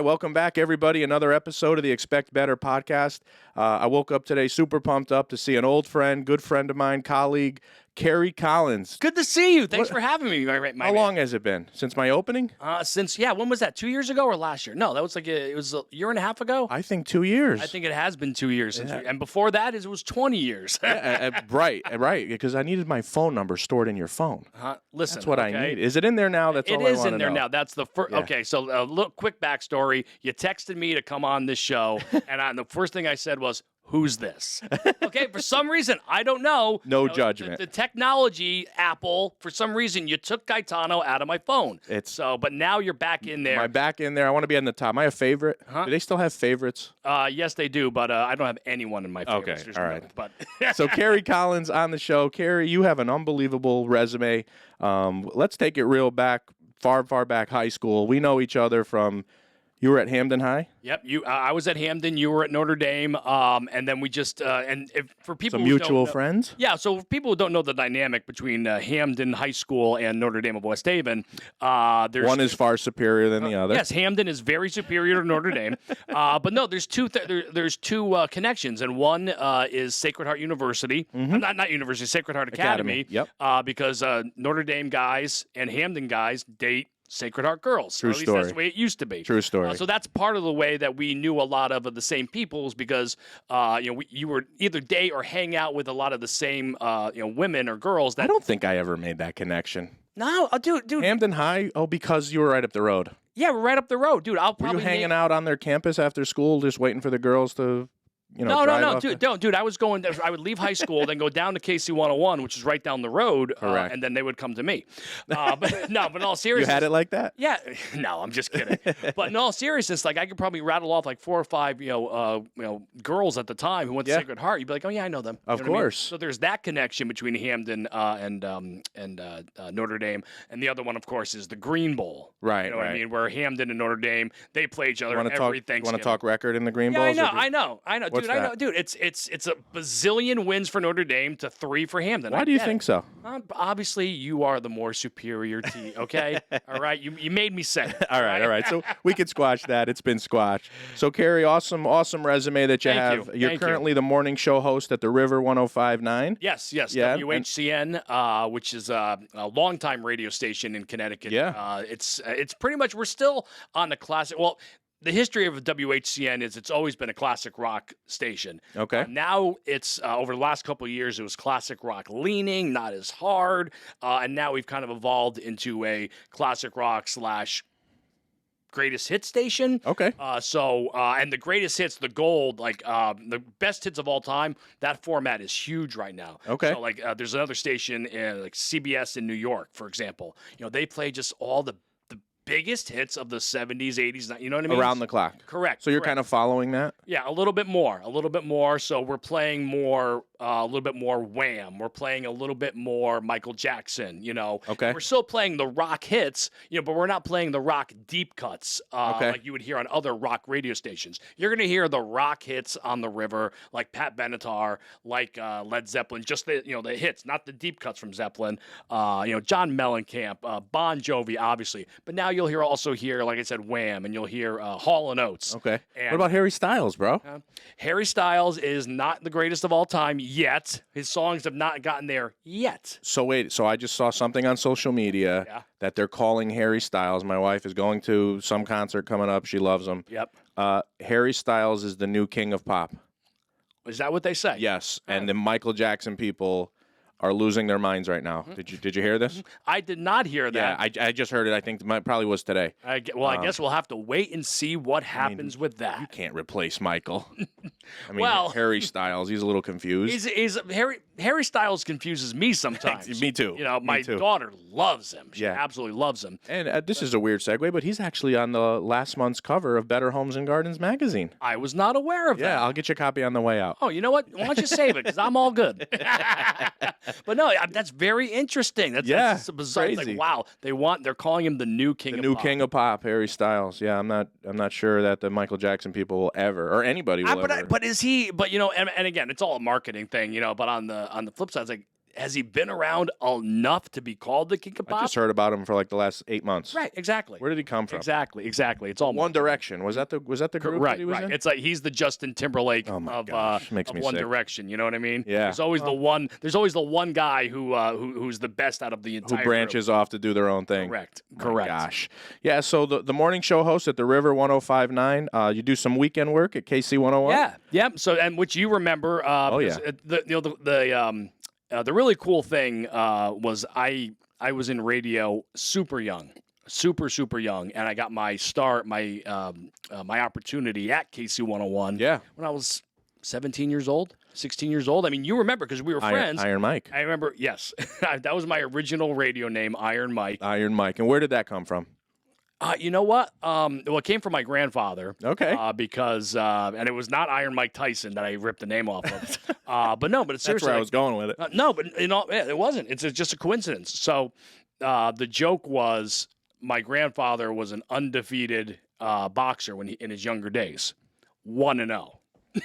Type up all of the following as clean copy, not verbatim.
right, welcome back, everybody. Another episode of the Expect Better podcast. I woke up today super pumped up to see an old friend, good friend of mine, colleague, Kerry Collins. Good to see you. Thanks for having me. How long has it been? Since my opening? When was that? 2 years ago or last year? No, that was it was a year and a half ago. I think 2 years. I think it has been 2 years since and before that it was 20 years. Right, because I needed my phone number stored in your phone. Listen, that's what I need. Is it in there now? That's all I want to know. It is in there now. That's the first. Yeah. Okay, so a little quick backstory. You texted me to come on this show, and the first thing I said was, who's this? Okay, for some reason, I don't know. No judgment. The technology, Apple, for some reason, you took Gaetano out of my phone. But now you're back in there. Am I back in there? I want to be on the top. Am I a favorite? Do they still have favorites? Yes, they do, but I don't have anyone in my favorites. Okay, all right. So Kerry Collins on the show. Kerry, you have an unbelievable resume. Let's take it real back, far back, high school. We know each other from... You were at Hamden High? Yep. I was at Hamden. You were at Notre Dame. And then we just for people some who mutual don't know, friends. Yeah. So for people who don't know the dynamic between Hamden High School and Notre Dame of West Haven, there's one is far superior than the other. Yes, Hamden is very superior to Notre Dame. But no, there's two connections, and one is Sacred Heart University, not University, Sacred Heart Academy. Yep. Because Notre Dame guys and Hamden guys date Sacred Heart girls. True at least story. That's the way it used to be. True story. So that's part of the way that we knew a lot of the same peoples because you were either date or hang out with a lot of the same women or girls. That I don't think I ever made that connection. No, dude. Hamden High? Oh, because you were right up the road. Yeah, we're right up the road, dude. Were you hanging out on their campus after school, just waiting for the girls to? No, dude. I was going. I would leave high school, then go down to KC101, which is right down the road, and then they would come to me. But in all seriousness, you had it like that? Yeah. No, I'm just kidding. But in all seriousness, like I could probably rattle off like 4 or 5, girls at the time who went to Sacred Heart. You'd be like, oh yeah, I know them. Of course. So there's that connection between Hamden and Notre Dame, and the other one, of course, is the Green Bowl. Right. You know what I mean? Where Hamden and Notre Dame they play each other every Thanksgiving. You want to talk record in the Green Bowl? Yeah, I know. Dude, I know, dude. It's a bazillion wins for Notre Dame to 3 for Hamden. Why do you think so? Obviously, you are the more superior team. Okay, all right. You made me say it. All right. So we could squash that. It's been squashed. So Kerry, awesome resume that you have. You're currently the morning show host at the River 105.9. Yes. Yeah, WHCN, which is a longtime radio station in Connecticut. Yeah. It's pretty much we're still on the classic. Well. The history of WHCN is it's always been a classic rock station. Okay. Now it's, over the last couple of years, it was classic rock leaning, not as hard. And now we've kind of evolved into a classic rock / greatest hit station. Okay. And the greatest hits, the gold, the best hits of all time, that format is huge right now. Okay. So there's another station like CBS in New York, for example. They play just all the biggest hits of the 70s, 80s, you know what I mean? Around the clock. Correct. So you're kind of following that? Yeah, a little bit more. So we're playing more, a little bit more Wham. We're playing a little bit more Michael Jackson, Okay. We're still playing the rock hits, but we're not playing the rock deep cuts like you would hear on other rock radio stations. You're going to hear the rock hits on the River, like Pat Benatar, like Led Zeppelin, just the hits, not the deep cuts from Zeppelin. John Mellencamp, Bon Jovi, obviously. But now you'll also hear, like I said, Wham, and you'll hear Hall & Oates. Okay. What about Harry Styles, bro? Harry Styles is not the greatest of all time yet. His songs have not gotten there yet. So wait, I just saw something on social media that they're calling Harry Styles. My wife is going to some concert coming up. She loves him. Yep. Harry Styles is the new king of pop. Is that what they say? Yes, and the Michael Jackson people are losing their minds right now. Did you hear this? I did not hear that. Yeah, I just heard it. I think it probably was today. I guess we'll have to wait and see what happens with that. You can't replace Michael. Harry Styles, he's a little confused. Harry Styles confuses me sometimes. Me too. My daughter loves him. She absolutely loves him. And this is a weird segue, but he's actually on the last month's cover of Better Homes and Gardens magazine. I was not aware of that. Yeah, I'll get you a copy on the way out. Oh, you know what? Why don't you save it? Because I'm all good. But no, that's very interesting. That's bizarre. Crazy. It's like, wow, they're calling him the new king of pop. The new king of pop, Harry Styles. Yeah, I'm not sure that the Michael Jackson people will ever, or anybody will ever. But is he? But and again, it's all a marketing thing, But on the flip side, it's like, has he been around enough to be called the King of Pop? I just heard about him for like the last 8 months. Right, exactly. Where did he come from? Exactly. It's all One Direction. Was that the group that he was in? It's like he's the Justin Timberlake of One Direction. You know what I mean? Yeah. There's always the one. There's always the one guy who's the best out of the entire who branches group. off to do their own thing. Correct. Oh my gosh. Yeah. So the morning show host at the River 105.9. You do some weekend work at KC101. Yeah. Yep. So and which you remember? The really cool thing was I was in radio super young, super young, and I got my start, my opportunity at KC101. Yeah. When I was 17 years old, 16 years old. I mean, you remember because we were friends. Iron Mike. I remember. Yes, that was my original radio name, Iron Mike. Iron Mike. And where did that come from? You know what? Well, it came from my grandfather. Okay. Because and it was not Iron Mike Tyson that I ripped the name off of. But it's seriously. That's where I was going with it. No, but it wasn't. It's just a coincidence. So the joke was my grandfather was an undefeated boxer in his younger days, 1-0.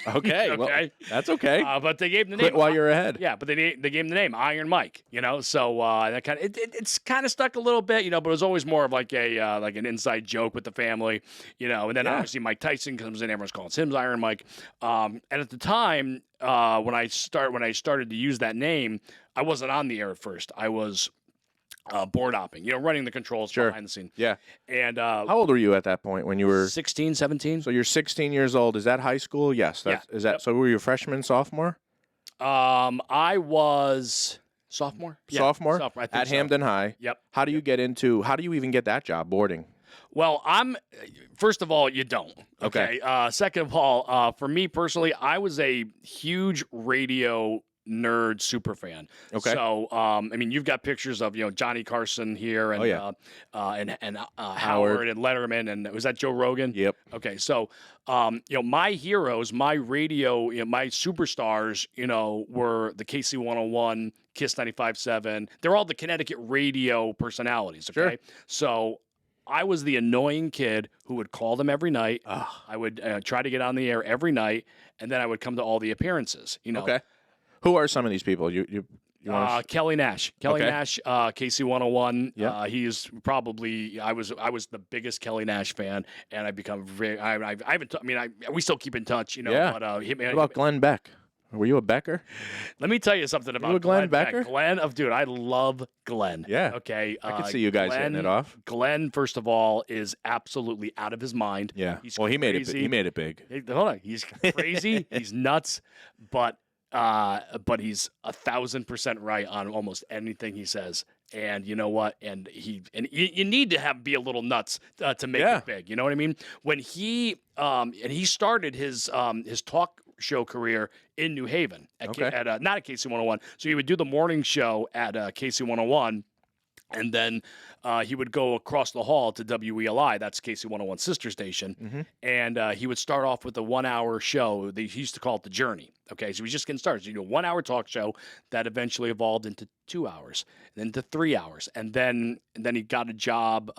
Okay. Okay. Well, that's okay. But they gave him the Quit name while you're ahead. Yeah, but they gave him the name Iron Mike. So that kind of it's kind of stuck a little bit. But it was always more of like a like an inside joke with the family. And then obviously Mike Tyson comes in, everyone's calling him Iron Mike. And at the time when I started to use that name, I wasn't on the air at first. I was board hopping, running the controls behind the scene. Yeah. And how old were you at that point when you were 16, 17? So you're 16 years old. Is that high school? Yes. Is that so? Were you a freshman, sophomore? I was sophomore. Yeah, sophomore I think at Hamden High. Yep. How do you even get that job boarding? Well, first of all, you don't. Okay. Second of all, for me personally, I was a huge radio nerd super fan. Okay. So, you've got pictures of Johnny Carson here and Howard and Letterman, and was that Joe Rogan? Yep. Okay. So, my heroes, my radio, my superstars, were the KC101, Kiss 95.7. They're all the Connecticut radio personalities. Okay. Sure. So I was the annoying kid who would call them every night. I would try to get on the air every night, and then I would come to all the appearances. Okay. Who are some of these people? You Kelly Nash. Nash, KC101. Yeah. He is probably. I was the biggest Kelly Nash fan, and I become very. I haven't. We still keep in touch. Yeah. But what about Glenn Beck? Were you a Becker? Let me tell you something about you a Glenn Becker. Dude, I love Glenn. Yeah. Okay. I could see you guys hitting it off. Glenn, first of all, is absolutely out of his mind. Yeah. He's he made crazy. He made it big. Hold on. He's crazy. He's nuts, but he's 1,000% right on almost anything he says. And you know what? And you need to be a little nuts to make it big. You know what I mean? When he started his talk show career in New Haven not at KC101. So he would do the morning show at KC101. And then he would go across the hall to WELI, that's KC101's sister station, and he would start off with a 1-hour show. He used to call it The Journey. Okay, so he was just getting started. So a 1-hour talk show that eventually evolved into 2 hours, then to 3 hours, and then he got a job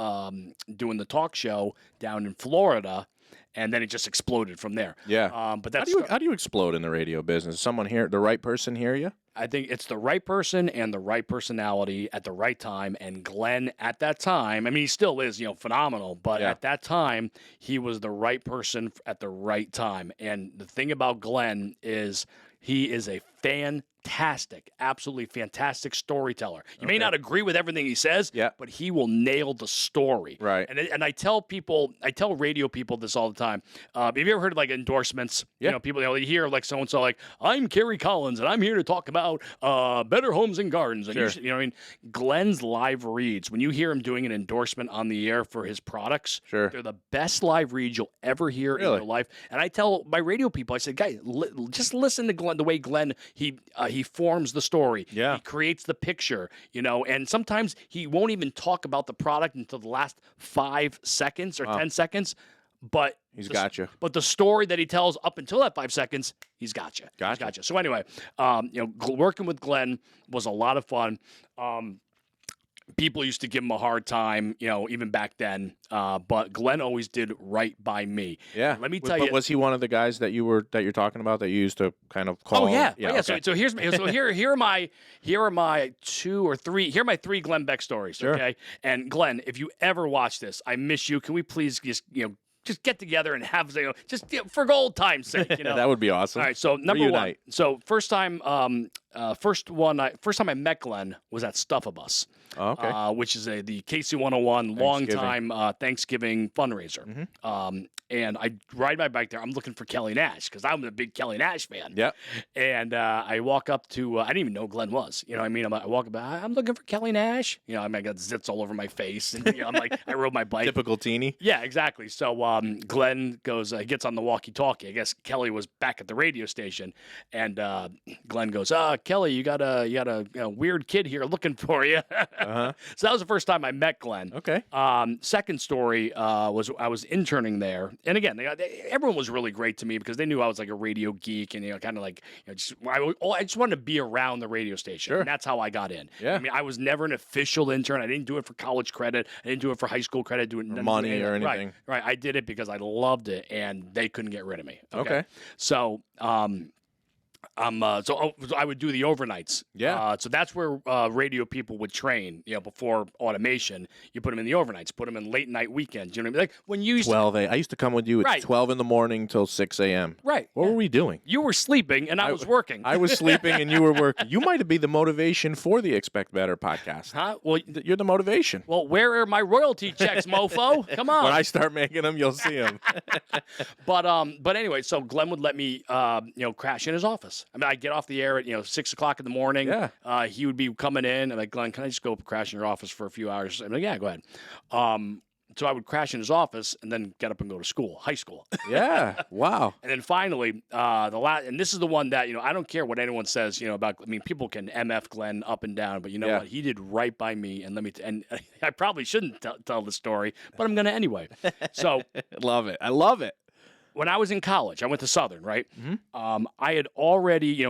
doing the talk show down in Florida. And then it just exploded from there. Yeah. But that's how do you explode in the radio business? Someone the right person hear you? I think it's the right person and the right personality at the right time. And Glenn at that time, he still is, phenomenal. But at that time, he was the right person at the right time. And the thing about Glenn is he is a absolutely fantastic storyteller. You may not agree with everything he says, but he will nail the story. Right. And I tell radio people this all the time. Have you ever heard of like endorsements? Yeah. People, you hear like so-and-so like, I'm Kerry Collins and I'm here to talk about Better Homes and Gardens. And Sure. Glenn's live reads, when you hear him doing an endorsement on the air for his products, Sure. they're the best live reads you'll ever hear in your life. And I tell my radio people, I said, guys, just listen to Glenn, the way Glenn, he forms the story. Yeah. He creates the picture, and sometimes he won't even talk about the product until the last 5 seconds or 10 seconds. But he's got you. But the story that he tells up until that 5 seconds, he's got you. Gotcha. So anyway, working with Glenn was a lot of fun. People used to give him a hard time, even back then. But Glenn always did right by me. Yeah. Let me tell you. Was he one of the guys that you're talking about that you used to kind of call? Oh yeah. Okay. So here are my 3 Glenn Beck stories. Sure. Okay. And Glenn, if you ever watch this, I miss you. Can we please just get together and have for old time's sake, That would be awesome. All right, so number Reunite. 1. So first time I met Glenn was at Stuff-A-Bus, which is the KC101 long-time Thanksgiving fundraiser. Mm-hmm. And I ride my bike there. I'm looking for Kelly Nash because I'm a big Kelly Nash fan. Yeah. And I walk up to I didn't even know who Glenn was. You know what I mean? I walk up. I'm looking for Kelly Nash. I got zits all over my face, and I'm like, I rode my bike. Typical teeny. Yeah, exactly. So Glenn goes, gets on the walkie-talkie. I guess Kelly was back at the radio station, and Glenn goes, Kelly, you got a weird kid here looking for you. Uh-huh. So that was the first time I met Glenn. Okay. Second story was I was interning there, and again, everyone was really great to me because they knew I was like a radio geek, and kind of like I just wanted to be around the radio station, Sure. and that's how I got in. Yeah. I mean, I was never an official intern. I didn't do it for college credit. I didn't do it for high school credit. Or money or anything. Right. I did it because I loved it, and they couldn't get rid of me. Okay. So, so I would do the overnights. Yeah. So that's where radio people would train. Before automation, you put them in the overnights, put them in late night weekends. You know what I mean? Like when you used 12 I used to come with you at Right. 12 in the morning till 6 a.m. Right. What were we doing? You were sleeping and I was working. I was sleeping and you were working. You might be the motivation for the Expect Better podcast. Huh? Well, You're the motivation. well, where are my royalty checks, mofo? Come on. When I start making them, you'll see them. But anyway, so Glenn would let me, crash in his office. I mean, I'd get off the air at 6 o'clock in the morning. Yeah. He would be coming in. I'm like, Glenn, can I just go crash in your office for a few hours? I'm like, yeah, go ahead. So I would crash in his office and then get up and go to school, high school. Yeah. Wow. And then finally, and this is the one that, I don't care what anyone says, about, I mean, people can MF Glenn up and down, but you know Yeah. what? He did right by me. And and I probably shouldn't tell the story, but I'm going to anyway. So Love it. I love it. when I was in college, I went to Southern, right? Mm-hmm. I had already,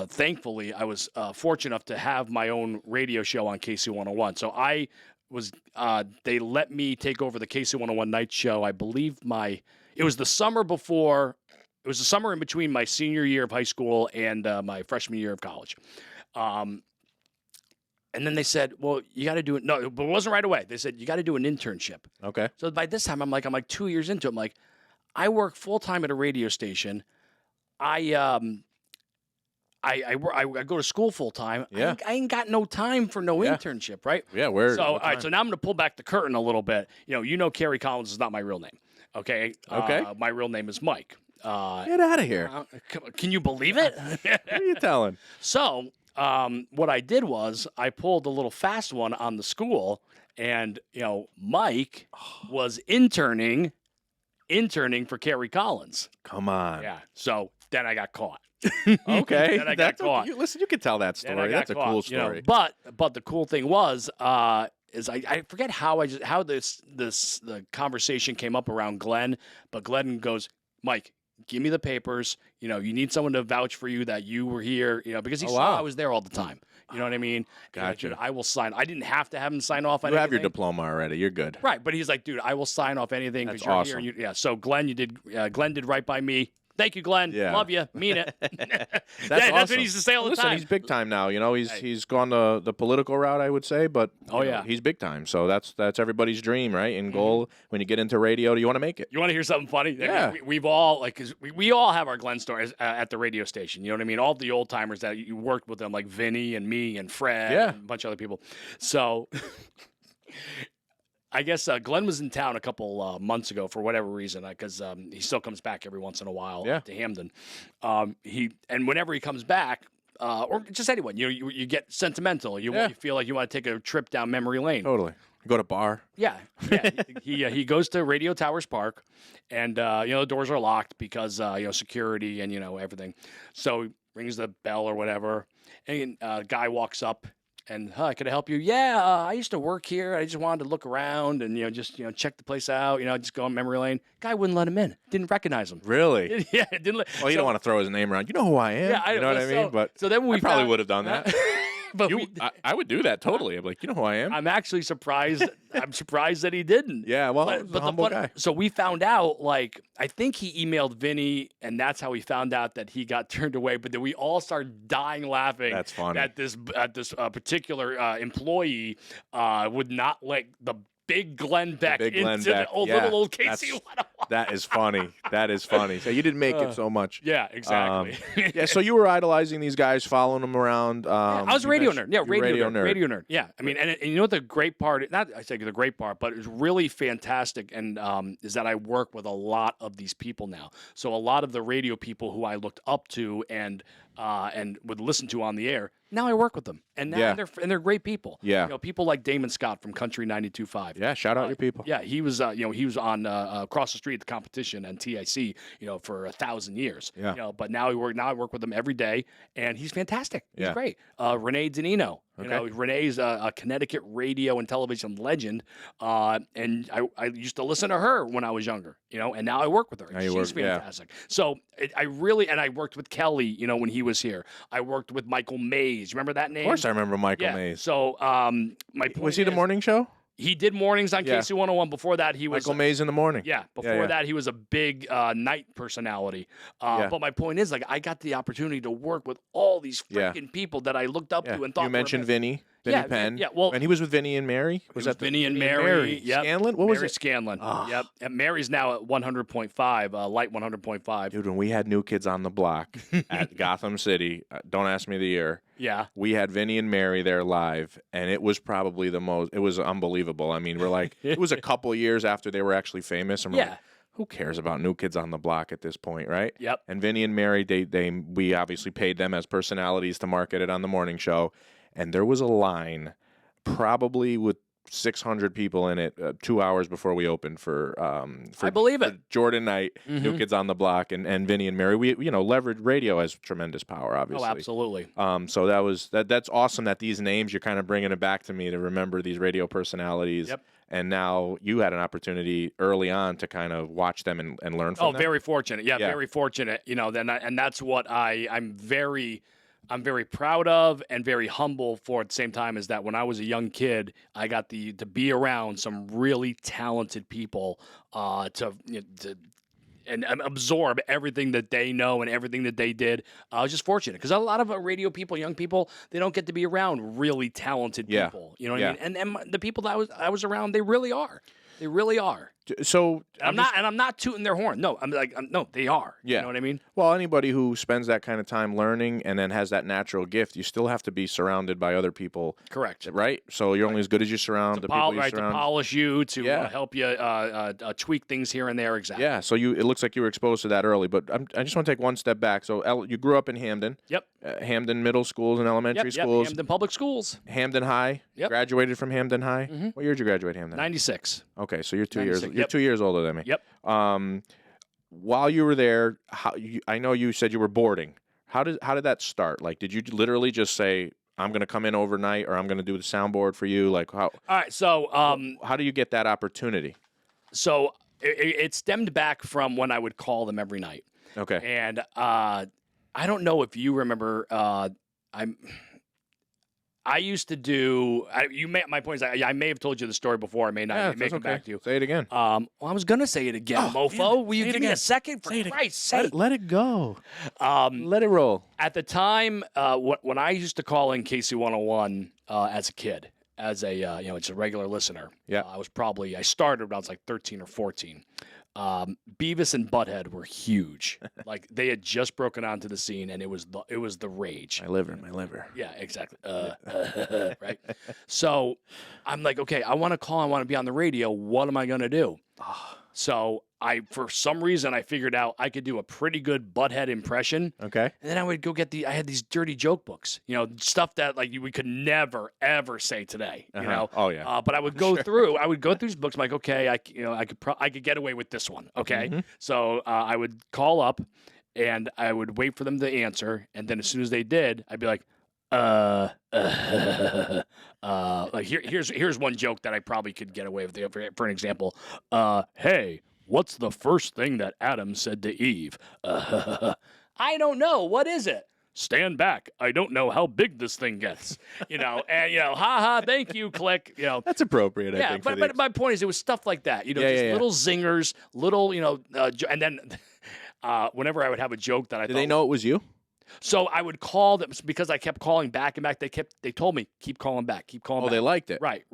thankfully, I was fortunate enough to have my own radio show on KC101. So I was, they let me take over the KC101 night show. I believe it was the summer before, it was the summer in between my senior year of high school and my freshman year of college. And then they said, well, you got to do it. No, but it wasn't right away. They said, you got to do an internship. Okay. So by this time, I'm like 2 years into it. I'm like, I work full time at a radio station. I go to school full time. Yeah. I ain't got no time for no internship, right? Yeah. Where? So all right. So now I'm going to pull back the curtain a little bit. Kerry Collins is not my real name. Okay. Okay. My real name is Mike. Get out of here. Can you believe it? What are you telling? So what I did was I pulled a little fast one on the school, and Mike was interning for Kerry Collins. Come on. Yeah. So then I got caught. Okay. Then I got caught. Listen, you can tell that Then I story. got That's a caught, cool story. But the cool thing was is I forget how the conversation came up around Glenn, but Glenn goes, Mike, give me the papers. You need someone to vouch for you that you were here. Because he saw I was there all the time. You know what I mean? Gotcha. Dude, I will sign. I didn't have to have him sign off on You have anything. your diploma already. You're good. Right, but he's like, dude, I will sign off anything because That's you're awesome. here. And so Glenn, Glenn did right by me. Thank you, Glenn. Yeah. Love you. Mean it. That's That's awesome. what he used to say all the Listen, time. he's big time now. He's Hey. he's gone the political route, I would say, but yeah. he's big time. So that's everybody's dream, right? And goal when you get into radio, you want to make it. You want to hear something funny? Yeah. We've all cause we all have our Glenn stories at the radio station. You know what I mean? All the old timers that you worked with them, like Vinny and me and Fred Yeah. and a bunch of other people. So I guess Glenn was in town a couple months ago for whatever reason, because he still comes back every once in a while to Hamden. And whenever he comes back, or just anyone, you get sentimental. You feel like you want to take a trip down memory lane. Totally. Go to bar. Yeah. He goes to Radio Towers Park, and the doors are locked because security and everything. So he rings the bell or whatever, and a guy walks up. And could I help you? Yeah, I used to work here. I just wanted to look around and just check the place out. Just go on memory lane. Guy wouldn't let him in. Didn't recognize him. Really? Yeah, didn't. Well, you don't want to throw his name around. You know who I am. Yeah, you know what I mean? But so then I probably would have done that. but I would do that totally. I'm like, you know who I am? I'm actually surprised. I'm surprised that he didn't. Yeah, well, he's a humble guy. So we found out, like, I think he emailed Vinny, and that's how we found out that he got turned away. But then we all started dying laughing. That's funny. At this particular employee would not let the big Glenn Beck into the little old KC101. That is funny. That is funny. So you didn't make it so much. Yeah, exactly. Yeah, so you were idolizing these guys, following them around. I was a radio nerd. Yeah, radio nerd. Yeah, I mean, and you know what the great part, not I say the great part, but it's really fantastic, and is that I work with a lot of these people now. So a lot of the radio people who I looked up to and would listen to on the air, now I work with them, and now they're great people. Yeah, you know, people like Damon Scott from Country 92.5. Yeah, shout out your people. Yeah, he was he was on across the street at the competition and TIC, for 1,000 years. Yeah, but now I work with him every day, and he's fantastic. He's great. Renee Danino. Renee's a Connecticut radio and television legend, and I used to listen to her when I was younger, and now I work with her. She's fantastic. So I worked with Kelly, when he was here. I worked with Michael Mays. Remember that name? Of course I remember Michael Mays. So was he the morning show? He did mornings on KC101. Before that, he was Michael Mays in the morning. Yeah. Before that, he was a big night personality. But my point is, I got the opportunity to work with all these freaking people that I looked up to and thought. You mentioned Vinny Penn. Yeah. Well, and he was with Vinny and Mary. Was that Vinny and Mary? Yep. Scanlon? What was Mary it? Scanlon. Oh. Yep. And Mary's now at 100.5, light 100.5. Dude, when we had New Kids on the Block at Gotham City, don't ask me the year. Yeah. We had Vinny and Mary there live, and it was probably it was unbelievable. I mean, we're like, it was a couple years after they were actually famous. And we're like, who cares about New Kids on the Block at this point, right? Yep. And Vinny and Mary, we obviously paid them as personalities to market it on the morning show. And there was a line probably with 600 people in it 2 hours before we opened for I believe it. Jordan Knight, New Kids on the Block, and Vinny and Mary. We leveraged radio has tremendous power, obviously. Oh, absolutely. So that's awesome that these names, you're kind of bringing it back to me to remember these radio personalities. Yep. And now you had an opportunity early on to kind of watch them and learn from them. Oh, very fortunate. Yeah, very fortunate. And that's what I'm very proud of and very humble for at the same time, is that when I was a young kid, I got to be around some really talented people and absorb everything that they know and everything that they did. I was just fortunate because a lot of radio people, young people, they don't get to be around really talented people. You know what I mean? And the people that I was around, they really are. They really are. So I'm not tooting their horn. No, no, they are. Yeah. You know what I mean? Well, anybody who spends that kind of time learning and then has that natural gift, you still have to be surrounded by other people. Correct. Right? So you're only as good as you surround the people you surround. To polish you, to help you tweak things here and there. Exactly. Yeah. So it looks like you were exposed to that early, but I just want to take one step back. So you grew up in Hamden. Yep. Hamden middle schools and elementary schools. Hamden public schools. Hamden High. Yep. Graduated from Hamden High. Mm-hmm. What year did you graduate Hamden? 96. Okay, so you're 2 years. You're 2 years older than me. Yep. While you were there, I know you said you were boarding. How did that start? Like, did you literally just say, I'm going to come in overnight, or I'm going to do the soundboard for you? Like, how? All right. So, how do you get that opportunity? So it stemmed back from when I would call them every night. Okay. And I don't know if you remember. I used to do. My point is, I may have told you the story before. I may not. Yeah, may come back to you. Say it again. Well, I was gonna say it again, mofo. Will you give me a second? For Christ's sake. Let it go. Let it roll. At the time, when I used to call in KC101 as a kid, as a it's a regular listener. Yeah. I started when I was like 13 or 14. Beavis and Butthead were huge. Like, they had just broken onto the scene, and it was the rage. My liver. Yeah, exactly. Right. So I'm like, okay, I want to call. I want to be on the radio. What am I going to do? So for some reason, I figured out I could do a pretty good Butthead impression. Okay. And then I would go I had these dirty joke books, stuff that we could never, ever say today, Oh, yeah. But I would go through these books. I'm like, okay, I could get away with this one. Okay. Mm-hmm. So I would call up and I would wait for them to answer. And then as soon as they did, I'd be like, here's one joke that I probably could get away with for an example. Hey, what's the first thing that Adam said to Eve? I don't know. What is it? stand back. I don't know how big this thing gets. And ha ha, thank you, click. That's appropriate. I think. But my point is, it was stuff like that. Little zingers, little and then whenever I would have a joke that I Did thought, they know it was you? So I would call them because I kept calling back and back. They told me keep calling back, keep calling back. Oh, they liked it. Right.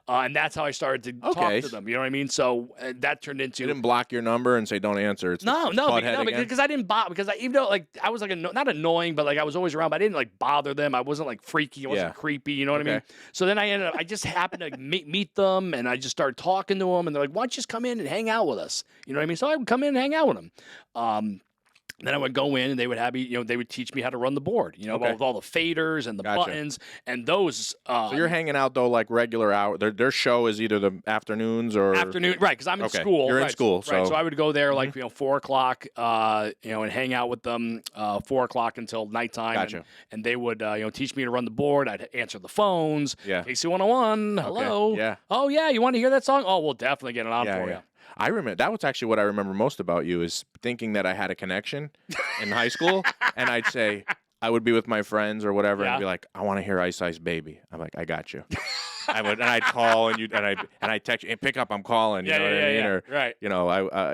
And that's how I started to talk to them. You know what I mean? So that turned into. You didn't block your number and say don't answer. It's no, because I didn't bother. Because even though I was not annoying, but I was always around. But I didn't bother them. I wasn't freaky. I wasn't creepy. You know what I mean? So then I just happened to meet them, and I just started talking to them, and they're like, "Why don't you just come in and hang out with us?" You know what I mean? So I would come in and hang out with them. Then I would go in and they would have me, they would teach me how to run the board, with all the faders and the buttons and those. So you're hanging out though, like regular hour. Their show is either the afternoons or afternoon, right? Because I'm in school. You're in school, right? So I would go there 4:00, and hang out with them 4:00 until nighttime. Gotcha. And they would, teach me to run the board. I'd answer the phones. Yeah. KC101. Hello. Yeah. Oh yeah, you want to hear that song? Oh, we'll definitely get it on for you. I remember that was actually what I remember most about you is thinking that I had a connection in high school, and I'd say I would be with my friends or whatever, and be like, "I want to hear Ice Ice Baby." I'm like, "I got you." And I'd call and I'd text you, "Hey, pick up, I'm calling." You know what I mean? Or, right.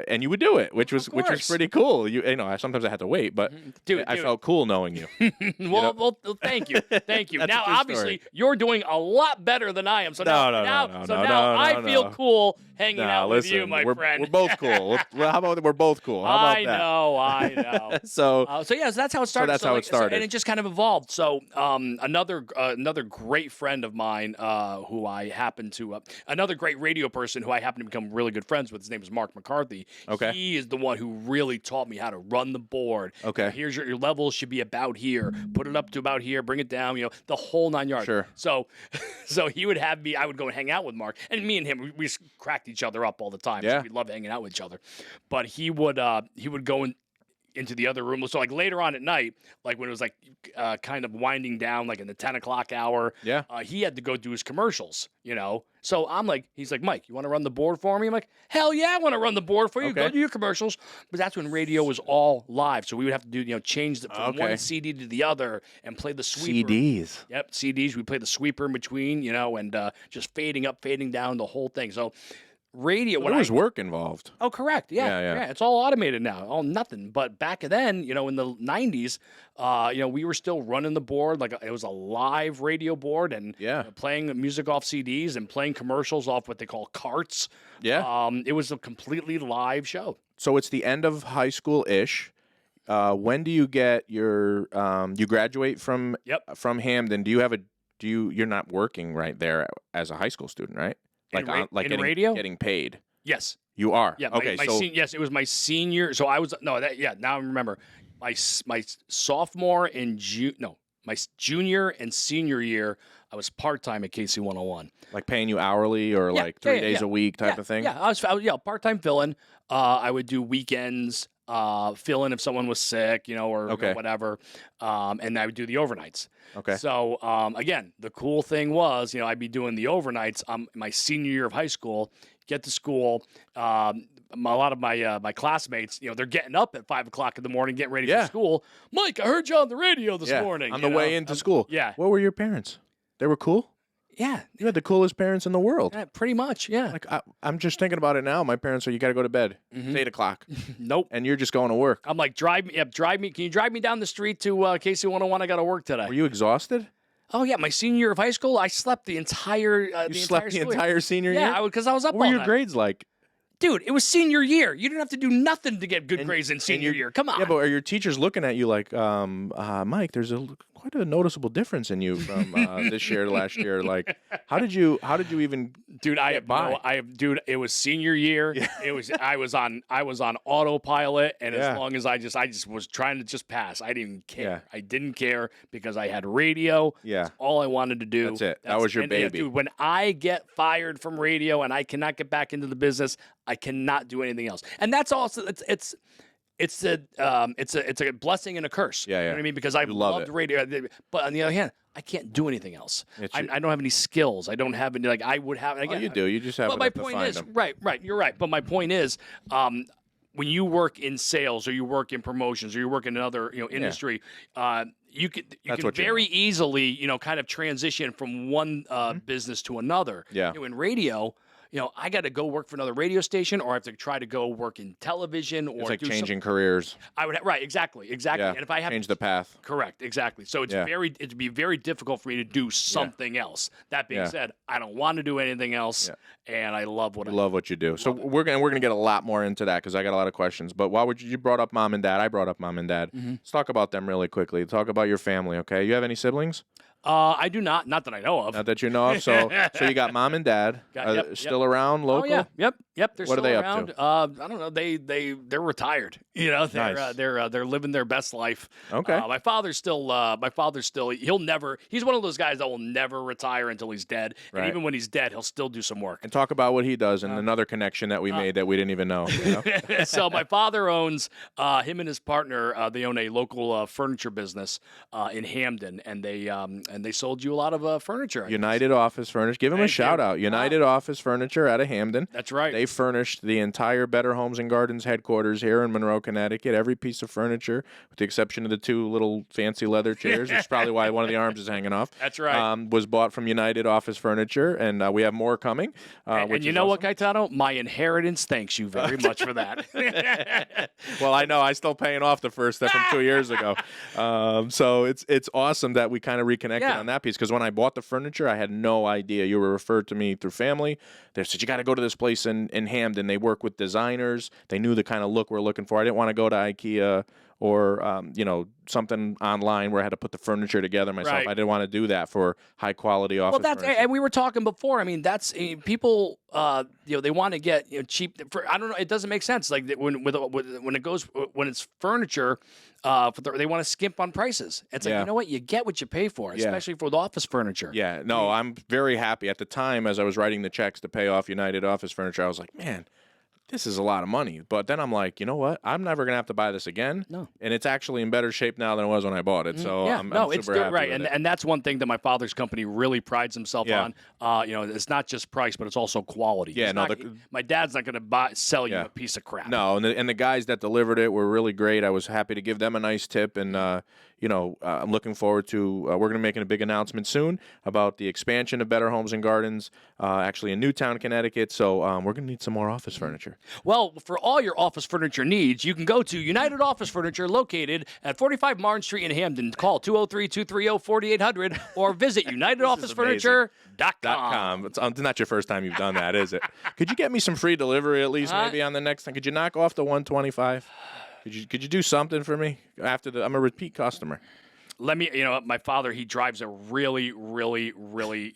and you would do it, which was pretty cool. Sometimes I had to wait, but I felt cool knowing you. Well, thank you. Now, obviously, you're doing a lot better than I am. So now I feel cool hanging out with you, my friend. We're both cool. How about we're both cool? How about that? I know. So that's how it started. So that's how it started, and it just kind of evolved. So another great friend of mine, who I happen to another great radio person who I happen to become really good friends with. His name is Mark McCarthy. Okay. He is the one who really taught me how to run the board. Okay. Here's your levels should be about here. Put it up to about here. Bring it down. The whole 9 yards. Sure. So he would have me. I would go and hang out with Mark, and me and him we just cracked each other up all the time. Yeah. So we loved hanging out with each other. But he would go into the other room. So later on at night, when it was kind of winding down, in the 10 o'clock hour, he had to go do his commercials, So he's like, "Mike, you want to run the board for me?" I'm like, "Hell yeah, I want to run the board for you. Okay. Go do your commercials." But that's when radio was all live. So we would have to do, change it from one CD to the other and play the sweeper. CDs. Yep, CDs. We play the sweeper in between, and just fading up, fading down, the whole thing. So radio. There was work involved. Oh, correct. Yeah. It's all automated now. All nothing. But back then, in the 90s, we were still running the board it was a live radio board and playing music off CDs and playing commercials off what they call carts. Yeah. It was a completely live show. So it's the end of high school-ish. When do you get your you graduate from Hamden? You're not working right there as a high school student, right? In radio? Getting paid. Yes. You are? Yeah. Okay. Yes, it was my senior. So I was, now I remember. My sophomore and my junior and senior year, I was part-time at KC101. Paying you hourly or 3 days a week type of thing? Yeah, I was part-time fill-in. I would do weekends, fill in if someone was sick, or whatever. And I would do the overnights. Okay. So, again, the cool thing was, I'd be doing the overnights my senior year of high school, get to school. A lot of my classmates, they're getting up at 5 o'clock in the morning, getting ready for school. "Mike, I heard you on the radio this morning." On the way into school. Yeah. What were your parents? They were cool? Yeah. You had the coolest parents in the world. Yeah, pretty much, yeah. I'm just thinking about it now. My parents are, you got to go to bed. It's 8 o'clock. Nope. And you're just going to work. I'm like, drive me. Can you drive me down the street to KC101? I got to work today. Were you exhausted? Oh, yeah. My senior year of high school, I slept the entire entire senior year? Yeah, because I was up all night. What were your night. grades like? Dude, it was senior year. You didn't have to do nothing to get good grades in senior year. Come on. Yeah, but are your teachers looking at you like, Mike, there's quite a noticeable difference in you from this year to last year? How did you even Dude, it was senior year. Yeah. I was on autopilot, and as long as I just was trying to just pass. I didn't care. Yeah. I didn't care because I had radio. Yeah. That's all I wanted to do. That's it. That was your baby. Dude, when I get fired from radio and I cannot get back into the business, I cannot do anything else. And that's also it's a blessing and a curse. Yeah, yeah. You know what I mean? Because I loved radio, but on the other hand, I can't do anything else. I don't have any skills. I don't have any I would have. Again, you do. You just have. But my point is, right. You're right. But my point is, when you work in sales or you work in promotions or you work in another industry, you can That's what very easily, kind of transition from one business to another. Yeah. In radio, I got to go work for another radio station, or I have to try to go work in television, or It's like do changing careers. right, exactly. Yeah. And if I have change the path. correct, exactly. So it'd be very difficult for me to do something else. That being said, I don't want to do anything else, and I love what I love what you do. So we're gonna get a lot more into that because I got a lot of questions. But while you brought up mom and dad, I brought up mom and dad. Let's talk about them really quickly. Talk about your family, okay? You have any siblings? I do not that I know of. Not that you know of. So you got mom and dad still around local? Oh, yeah. Yep. They're what still are they around. up to? I don't know. They're retired. They're living their best life. Okay. My father's still he's one of those guys that will never retire until he's dead. Right. And even when he's dead, he'll still do some work. And talk about what he does and another connection that we made that we didn't even know. So my father owns him and his partner. They own a local furniture business in Hamden, and they sold you a lot of furniture. United Office Furniture. Give him a shout out. United Office Furniture out of Hamden. That's right. They furnished the entire Better Homes and Gardens headquarters here in Monroe, Connecticut. Every piece of furniture, with the exception of the two little fancy leather chairs, which is probably why one of the arms is hanging off. That's right. Was bought from United Office Furniture, and we have more coming. And you know what, Gaetano? My inheritance thanks you very much for that. Well, I know. I'm still paying off the first step from 2 years ago. So it's awesome that we kind of reconnected on that piece, because when I bought the furniture, I had no idea. You were referred to me through family. They said, you got to go to this place in Hamden. They work with designers. They knew the kind of look we're looking for. I didn't want to go to IKEA or something online where I had to put the furniture together myself. Right. I didn't want to do that for high quality office. Well, furniture. and we were talking before. I mean, that's people. They want to get cheap. I don't know. It doesn't make sense. Like when it's furniture, they want to skimp on prices. It's like, you know what? You get what you pay for, especially for the office furniture. Yeah. No, I'm very happy. At the time, as I was writing the checks to pay off United Office Furniture, I was like, man, this is a lot of money. But then I'm like, you know what? I'm never going to have to buy this again. No. And it's actually in better shape now than it was when I bought it. So I'm super happy right. with it. And that's one thing that my father's company really prides himself on. It's not just price, but it's also quality. Yeah, my dad's not going to sell you a piece of crap. No, and the guys that delivered it were really great. I was happy to give them a nice tip, and I'm looking forward to. We're going to be making a big announcement soon about the expansion of Better Homes and Gardens, actually in Newtown, Connecticut. So we're going to need some more office furniture. Well, for all your office furniture needs, you can go to United Office Furniture, located at 45 Martin Street in Hamden. Call 203-230-4800 or visit UnitedOfficeFurniture.com. It's not your first time you've done that, is it? Could you get me some free delivery at least maybe on the next time? Could you knock off the $125? Could you do something for me I'm a repeat customer. Let me, my father, he drives a really, really, really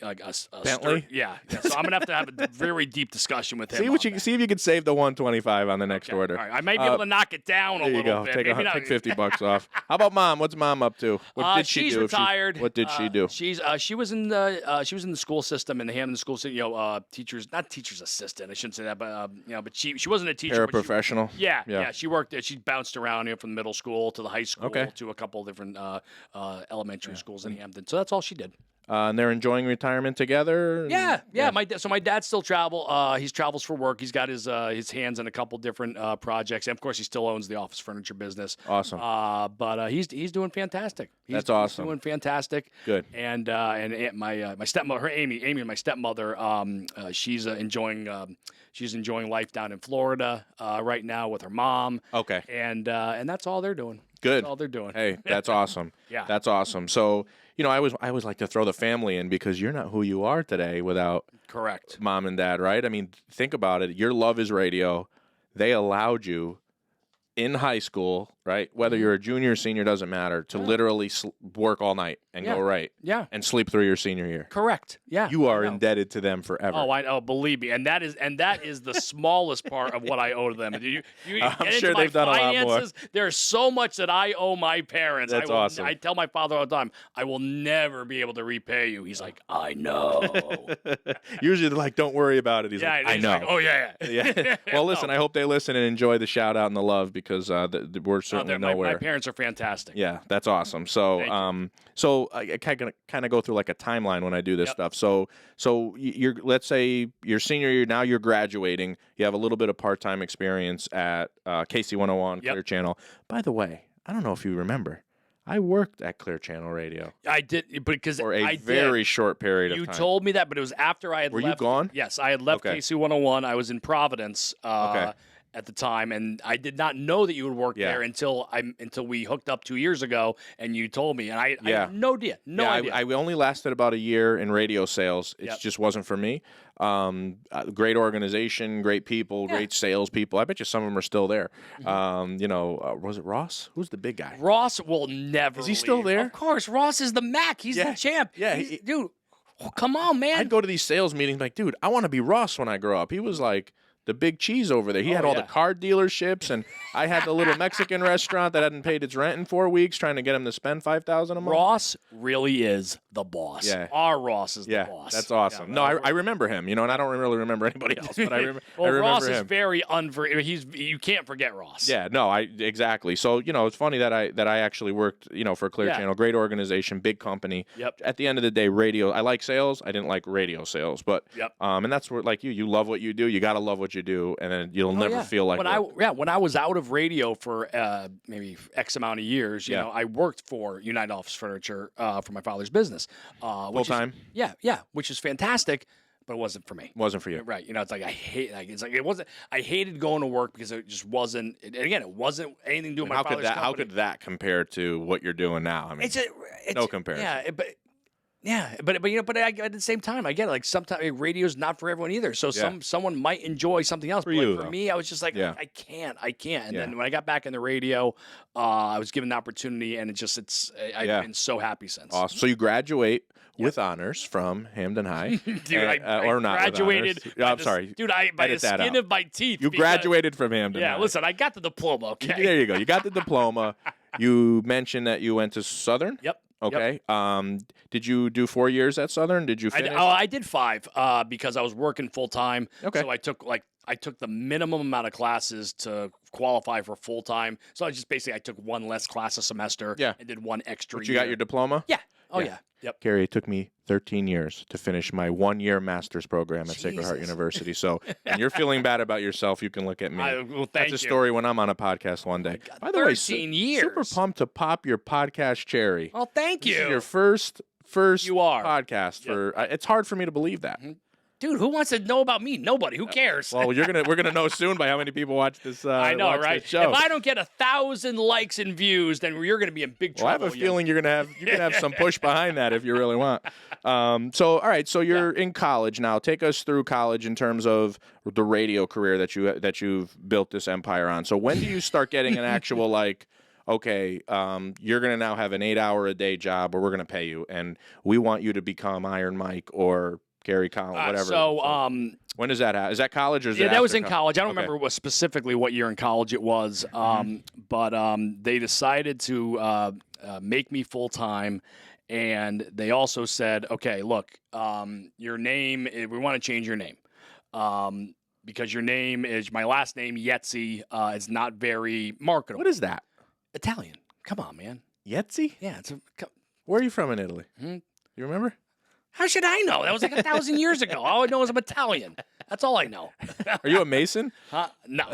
Bentley? Yeah. So I'm gonna have a very deep discussion with him. See if you can save the $125 on the next order. All right. I might be able to knock it down a little bit. Take $50 off. How about mom? What's mom up to? What did she do? She's retired. What did she do? She was in the school system in the Hamden school system. Not teacher's assistant. I shouldn't say that, but but she wasn't a teacher. Paraprofessional. Yeah. She worked. She bounced around from the middle school to the high school to a couple of different elementary schools in Hamden. So that's all she did. And they're enjoying retirement together? Yeah. My dad still he travels for work. He's got his hands in a couple different projects. And of course, he still owns the office furniture business. Awesome. But he's doing fantastic. That's awesome. He's doing fantastic. Good. And my stepmother, Amy, my stepmother, she's enjoying life down in Florida right now with her mom. Okay. And that's all they're doing. Good. That's all they're doing. Hey, that's awesome. Yeah. That's awesome. So, I always like to throw the family in, because you're not who you are today without Correct. mom and dad, right? I mean, think about it. Your love is radio. They allowed you in high school, right? Whether you're a junior or senior, doesn't matter, to literally work all night and go right. Yeah. And sleep through your senior year. Correct. Yeah. You are indebted to them forever. Oh, I know. Believe me, and that is the smallest part of what I owe to them. You I'm sure they've done a lot more. There's so much that I owe my parents. That's awesome. I tell my father all the time, I will never be able to repay you. He's like, I know. Usually they're like, don't worry about it. He's like, I know. Like, oh yeah. Well, listen, I hope they listen and enjoy the shout out and the love, because we're certainly nowhere. My parents are fantastic. Yeah, that's awesome. So, I kind of go through like a timeline when I do this stuff. So let's say your senior year, now you're graduating. You have a little bit of part-time experience at KC101 Clear Channel. By the way, I don't know if you remember, I worked at Clear Channel Radio I did, because for a I very did. short period of You time. told me that, but it was after I had Were left. you gone? Yes, I had left Okay. KC101. I was in Providence. Okay. At the time, and I did not know that you would work Yeah. there until we hooked up 2 years ago, and you told me, and I Yeah. had no idea, idea. I only lasted about a year in radio sales. It Yep. just wasn't for me. Great organization, great people, great salespeople. I bet you some of them are still there. Was it Ross? Who's the big guy? Ross will never. Is he still leave. there? Of course, Ross is the Mac. He's the champ. Yeah, dude. Come on, man. I'd go to these sales meetings like, dude, I want to be Ross when I grow up. He was like the big cheese over there. He had all the car dealerships, and I had the little Mexican restaurant that hadn't paid its rent in 4 weeks, trying to get him to spend $5,000 a month. Ross really is the boss. Yeah. Our Ross is the boss. That's awesome. Yeah, I remember him, and I don't really remember anybody else, but I remember Ross him. is very you can't forget Ross. Yeah, no, exactly. So, it's funny that I actually worked, for Clear Channel, great organization, big company. Yep. At the end of the day, radio, I like sales. I didn't like radio sales, but and that's where, like, you love what you do. You got to love what you do, and then you'll never feel like when I was out of radio for maybe X amount of years, I worked for United Office Furniture for my father's business. Full time? Which is fantastic, but it wasn't for me. Wasn't for you. Right. It's like it wasn't. I hated going to work because it just wasn't. And again, it wasn't anything to do with my father's company. How could that compare to what you're doing now? I mean, it's no comparison. But at the same time, I get it. Like, sometimes radio's not for everyone either. So someone might enjoy something else. For you, for me, I was just like, I can't. And Yeah. then when I got back in the radio, I was given the opportunity, and I've been so happy since. Awesome. So you graduate with honors from Hamden High, dude. I or not? Graduated. I'm sorry, dude. By the skin of my teeth. You graduated from Hamden. Yeah. High. Listen, I got the diploma. Okay. There you go. You got the diploma. You mentioned that you went to Southern. Yep. Okay. Yep. Did you do 4 years at Southern? Did you finish? I did 5 because I was working full time. Okay. So I took the minimum amount of classes to qualify for full time. So I took one less class a semester. Yeah. And did one extra. But you got your diploma? Yeah. Oh yeah. Yep. Gary, it took me 13 years to finish my 1-year master's program at Sacred Heart University. So, when you're feeling bad about yourself, you can look at me. That's a story when I'm on a podcast one day. By the way, 13 years. Super pumped to pop your podcast cherry. Oh, thank you. This is your first podcast for. It's hard for me to believe that. Dude, who wants to know about me? Nobody. Who cares? Well, we're gonna know soon by how many people watch this. I know, watch right? This show. If I don't get 1,000 likes and views, then you're gonna be in big trouble. Well, I have a feeling you're gonna have some push behind that if you really want. So all right, so you're in college now. Take us through college in terms of the radio career that you've built this empire on. So when do you start getting an actual okay, you're going to now have an 8-hour-a-day job, or we're going to pay you, and we want you to become Iron Mike or Kerry Collins, whatever. So when does that happen? Is that college or is that was in college? college. I don't remember specifically what year in college it was, but they decided to make me full-time, and they also said, okay, look, your name, we want to change your name. Because your name is, my last name, Yetzi, is not very marketable. What is that? Italian. Come on, man. Yetzi? Yeah. Where are you from in Italy? You remember? How should I know? That was like 1,000 years ago. All I know is I'm Italian. That's all I know. Are you a Mason? No.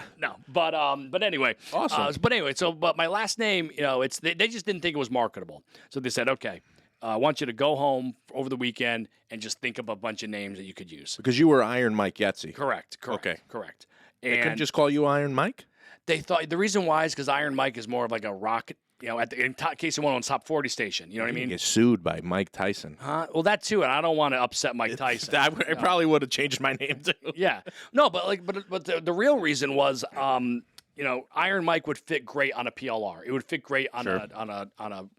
But anyway. Awesome. But my last name, they just didn't think it was marketable. So they said, okay, I want you to go home over the weekend and just think of a bunch of names that you could use. Because you were Iron Mike Yetzi. Correct. Okay. Correct. They couldn't just call you Iron Mike? They thought the reason why is because Iron Mike is more of like a rock, at the KC101's top 40 station. You know what I mean? Get sued by Mike Tyson. Well, that too, and I don't want to upset Mike Tyson. I probably would have changed my name too. Yeah, no, but the real reason was, Iron Mike would fit great on a PLR. It would fit great on a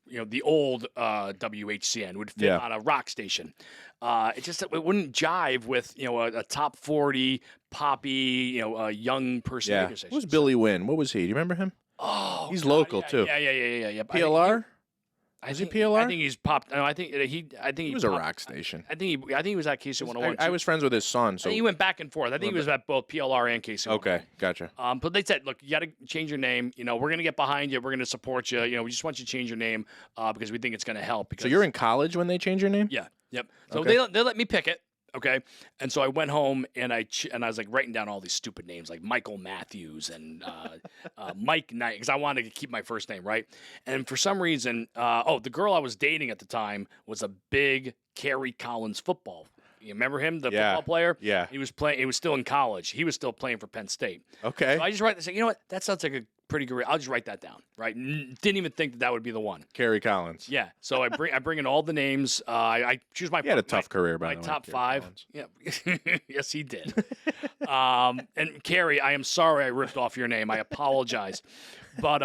the old WHCN. It would fit on a rock station. It wouldn't jive with a top 40 poppy a young person radio station. What was Billy Wynn? What was he? Do you remember him? Oh, he's God, local too. Yeah. PLR. Is he PLR? I think he's popped. No, I think he was a rock station. I think he was at KC101. I was friends with his son, so he went back and forth. I think he was at both PLR and KC101. Okay, gotcha. But they said, look, you got to change your name. We're gonna get behind you. We're gonna support you. We just want you to change your name because we think it's gonna help. Because, so you're in college when they change your name? Yeah. Yep. So Okay. they let me pick it. Okay, and so I went home and I was like writing down all these stupid names like Michael Matthews and Mike Knight because I wanted to keep my first name right. And for some reason, the girl I was dating at the time was a big Kerry Collins football. You remember him, the football player? Yeah. He was playing. He was still in college. He was still playing for Penn State. Okay. So I just write this. You know what? That sounds like a pretty good. I'll just write that down. Right? Didn't even think that would be the one. Kerry Collins. Yeah. So I bring in all the names. I choose my. He had a tough career, by the way. My top Kerry 5. Collins. Yeah. Yes, he did. And Kerry, I am sorry I ripped off your name. I apologize. But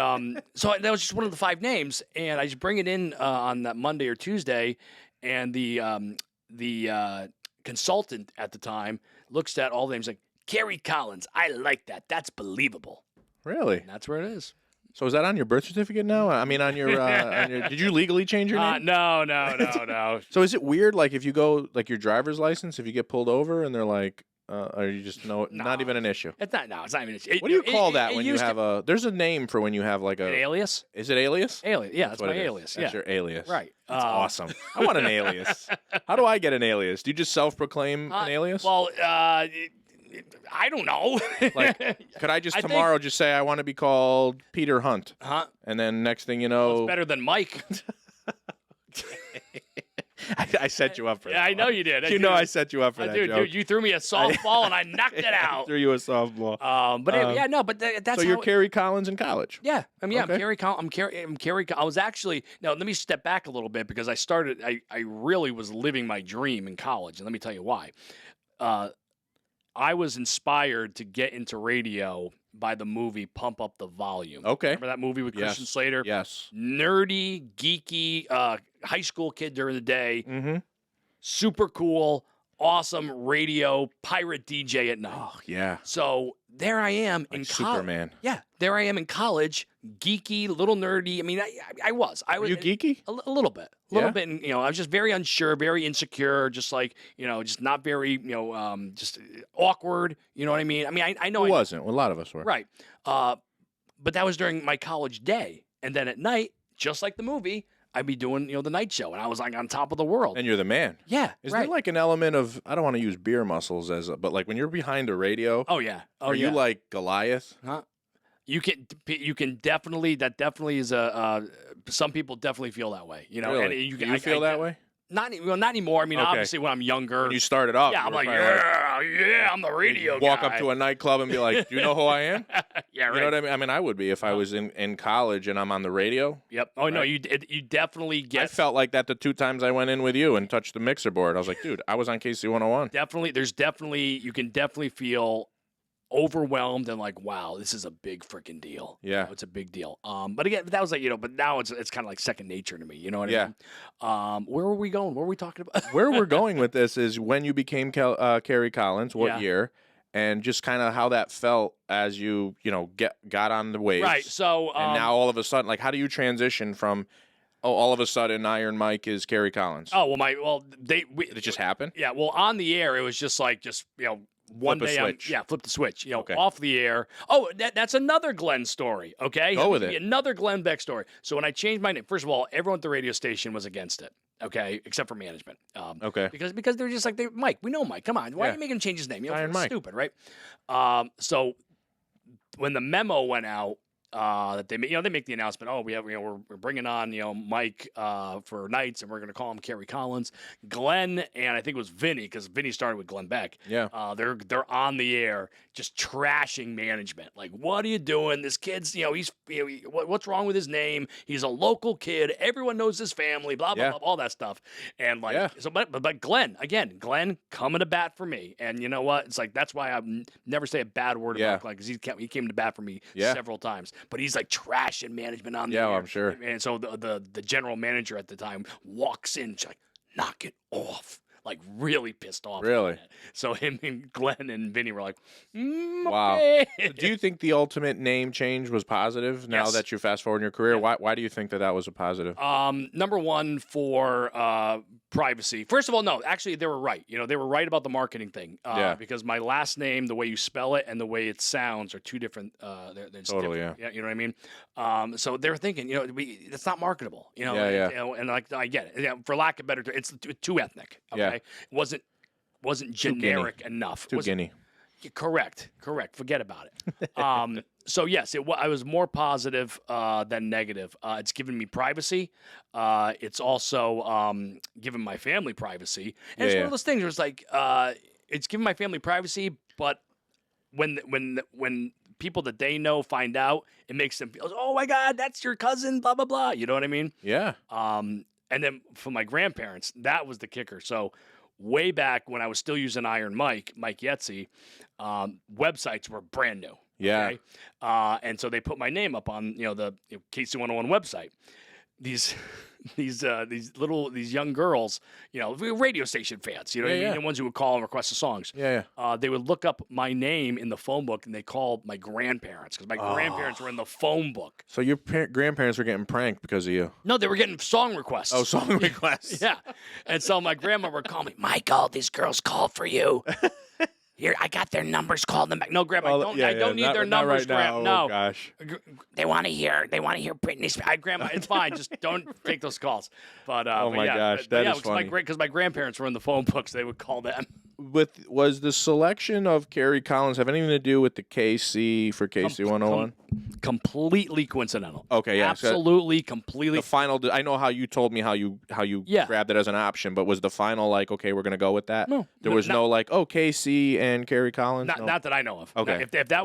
so that was just one of the 5 names, and I just bring it in on that Monday or Tuesday, and the consultant at the time looks at all the names like Kerry Collins. I like that. That's believable. Really? And that's where it is. So is that on your birth certificate now? I mean, on your did you legally change your name? No. So is it weird, like if you go, like your driver's license, if you get pulled over and they're like, are you just not even an issue? It's not even an issue. What do you call that when you have there's a name for when you have like an alias? Is it alias? Alias, yeah, that's my alias. That's your alias. Right. That's awesome. I want an alias. How do I get an alias? Do you just self-proclaim an alias? Well, I don't know. Like, could I just tomorrow just say I want to be called Peter Hunt? Huh? And then next thing you know, it's better than Mike. I set you up for that. Yeah, I know you did. You know I set you up for that joke. Dude, you threw me a softball and I knocked it out. Threw you a softball. That's so you're Kerry Collins in college. Yeah, I mean, Okay. I'm Kerry Collins. I'm Kerry. I was actually now. Let me step back a little bit because I really was living my dream in college, and let me tell you why. I was inspired to get into radio by the movie Pump Up the Volume. Okay. Remember that movie with Christian Slater? Yes. Nerdy, geeky, high school kid during the day. Mm-hmm. Super cool, awesome radio, pirate DJ at night. Oh, yeah. So there I am in college. Superman. Yeah, there I am in college, geeky, little nerdy. I mean, I was. Were you geeky? A little bit. A little bit. And, I was just very unsure, very insecure, just like, just not very, just awkward. You know what I mean? I mean, I know. Who wasn't? Well, a lot of us were. Right. But that was during my college day. And then at night, just like the movie, I'd be doing, the night show. And I was like on top of the world. And you're the man. Yeah. Is there like an element of, I don't want to use beer muscles but like when you're behind a radio. Oh, yeah. Are you like Goliath? Huh? You can definitely, that definitely is some people definitely feel that way, Really? And Do you feel that way? Not anymore. I mean, obviously when I'm younger. When you started off. Yeah, I'm like, I'm the radio guy. Walk up to a nightclub and be like, do you know who I am? Yeah, right. You know what I mean? I mean, I would be if I was in college and I'm on the radio. Yep. Oh, right? No, you definitely get. I felt like that the 2 times I went in with you and touched the mixer board. I was like, dude, I was on KC101. Definitely, you can definitely feel overwhelmed and like, wow, this is a big freaking deal. Yeah. It's a big deal. But again, that was like, but now it's kind of like second nature to me. You know what I mean? Where were we going? What were we talking about? Where we're going with this is when you became Kerry Collins, what year, and just kind of how that felt as you, got on the waves. Right. So, and now all of a sudden, like, how do you transition from, all of a sudden Iron Mike is Kerry Collins? Oh, did it just happen? Yeah. Well, on the air, it was just like, one day, flip the switch. Okay. Off the air. Oh, that's another Glenn story. Okay, go with it. Another Glenn Beck story. So when I changed my name, first of all, everyone at the radio station was against it. Okay, except for management. Okay. Because they're just like, Mike. We know Mike. Come on, why are you making him change his name? Iron Mike. Stupid, right? So when the memo went out. That they make the announcement. Oh, we're bringing on Mike for nights, and we're going to call him Kerry Collins, Glenn, and I think it was Vinny because Vinny started with Glenn Beck. Yeah, they're on the air just trashing management. Like, what are you doing? This kid's what's wrong with his name? He's a local kid. Everyone knows his family. Blah blah blah, all that stuff. And but Glenn coming to bat for me. And you know what? It's like that's why I never say a bad word about Glenn because he came to bat for me several times. But he's like trashing management on the air. Yeah, I'm sure. And so the general manager at the time walks in, she's like, knock it off. Like really pissed off. Really? So him and Glenn and Vinny were like, wow. Okay. Do you think the ultimate name change was positive now that you fast forward in your career? Yeah. Why do you think that was a positive? Number one, for privacy. First of all, no, actually they were right. They were right about the marketing thing. Because my last name, the way you spell it and the way it sounds are two different. They're totally, different. Yeah. You know what I mean? So they were thinking, it's not marketable. Yeah. And like I get it. Yeah, for lack of better term, it's too ethnic. Okay. Yeah. It wasn't wasn't generic enough. Too guinea. Correct. Forget about it. So yes, I was more positive than negative. It's given me privacy. It's also given my family privacy. And it's one of those things where it's like it's given my family privacy, but when people that they know find out, it makes them feel, oh my God, that's your cousin, blah blah blah. You know what I mean? Yeah. And then for my grandparents, that was the kicker. So way back when I was still using Iron Mike Yetzi, websites were brand new. Yeah. Okay? And so they put my name up on the KC101 website. These young girls, radio station fans, what I mean? The ones who would call and request the songs. Yeah. They would look up my name in the phone book, and they called my grandparents because my grandparents were in the phone book. So your grandparents were getting pranked because of you? No, they were getting song requests. Oh, song requests. Yeah. And so my grandma would call me, Michael, these girls called for you. Here, I got their numbers. Call them back. No, Grandma, I don't need their numbers, Grandma. No, oh, gosh. They want to hear Britney Spears. Grandma, it's fine. Just don't take those calls. But my gosh, that is funny. Because my grandparents were in the phone books, they would call them. Was the selection of Kerry Collins have anything to do with the KC for KC101? Completely coincidental. Okay, yeah, absolutely, completely. The final. I know how you told me how you grabbed it as an option, but was the final like, okay, we're gonna go with that? No, there was no like, oh, KC and Kerry Collins. Not that I know of. Okay, if that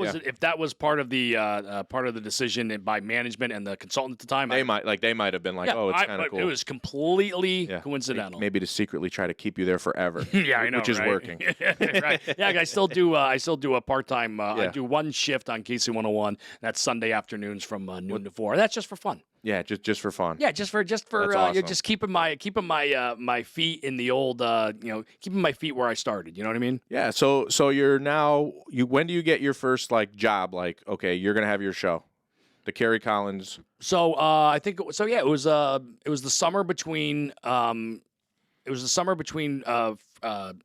was part of the decision by management and the consultant at the time, they might have been like, oh, it's kind of cool. It was completely coincidental. Maybe to secretly try to keep you there forever. Yeah, I know, which is working. Right. Yeah, I still do a part-time. I do one shift on KC101. That's Sunday afternoons from noon to 4. That's just for fun. Yeah, just for fun. Yeah, just for awesome. Just keeping my feet in the old keeping my feet where I started. You know what I mean? Yeah. So you're now when do you get your first like job? Like, okay, you're gonna have your show, the Kerry Collins. So I think so. Yeah, it was the summer between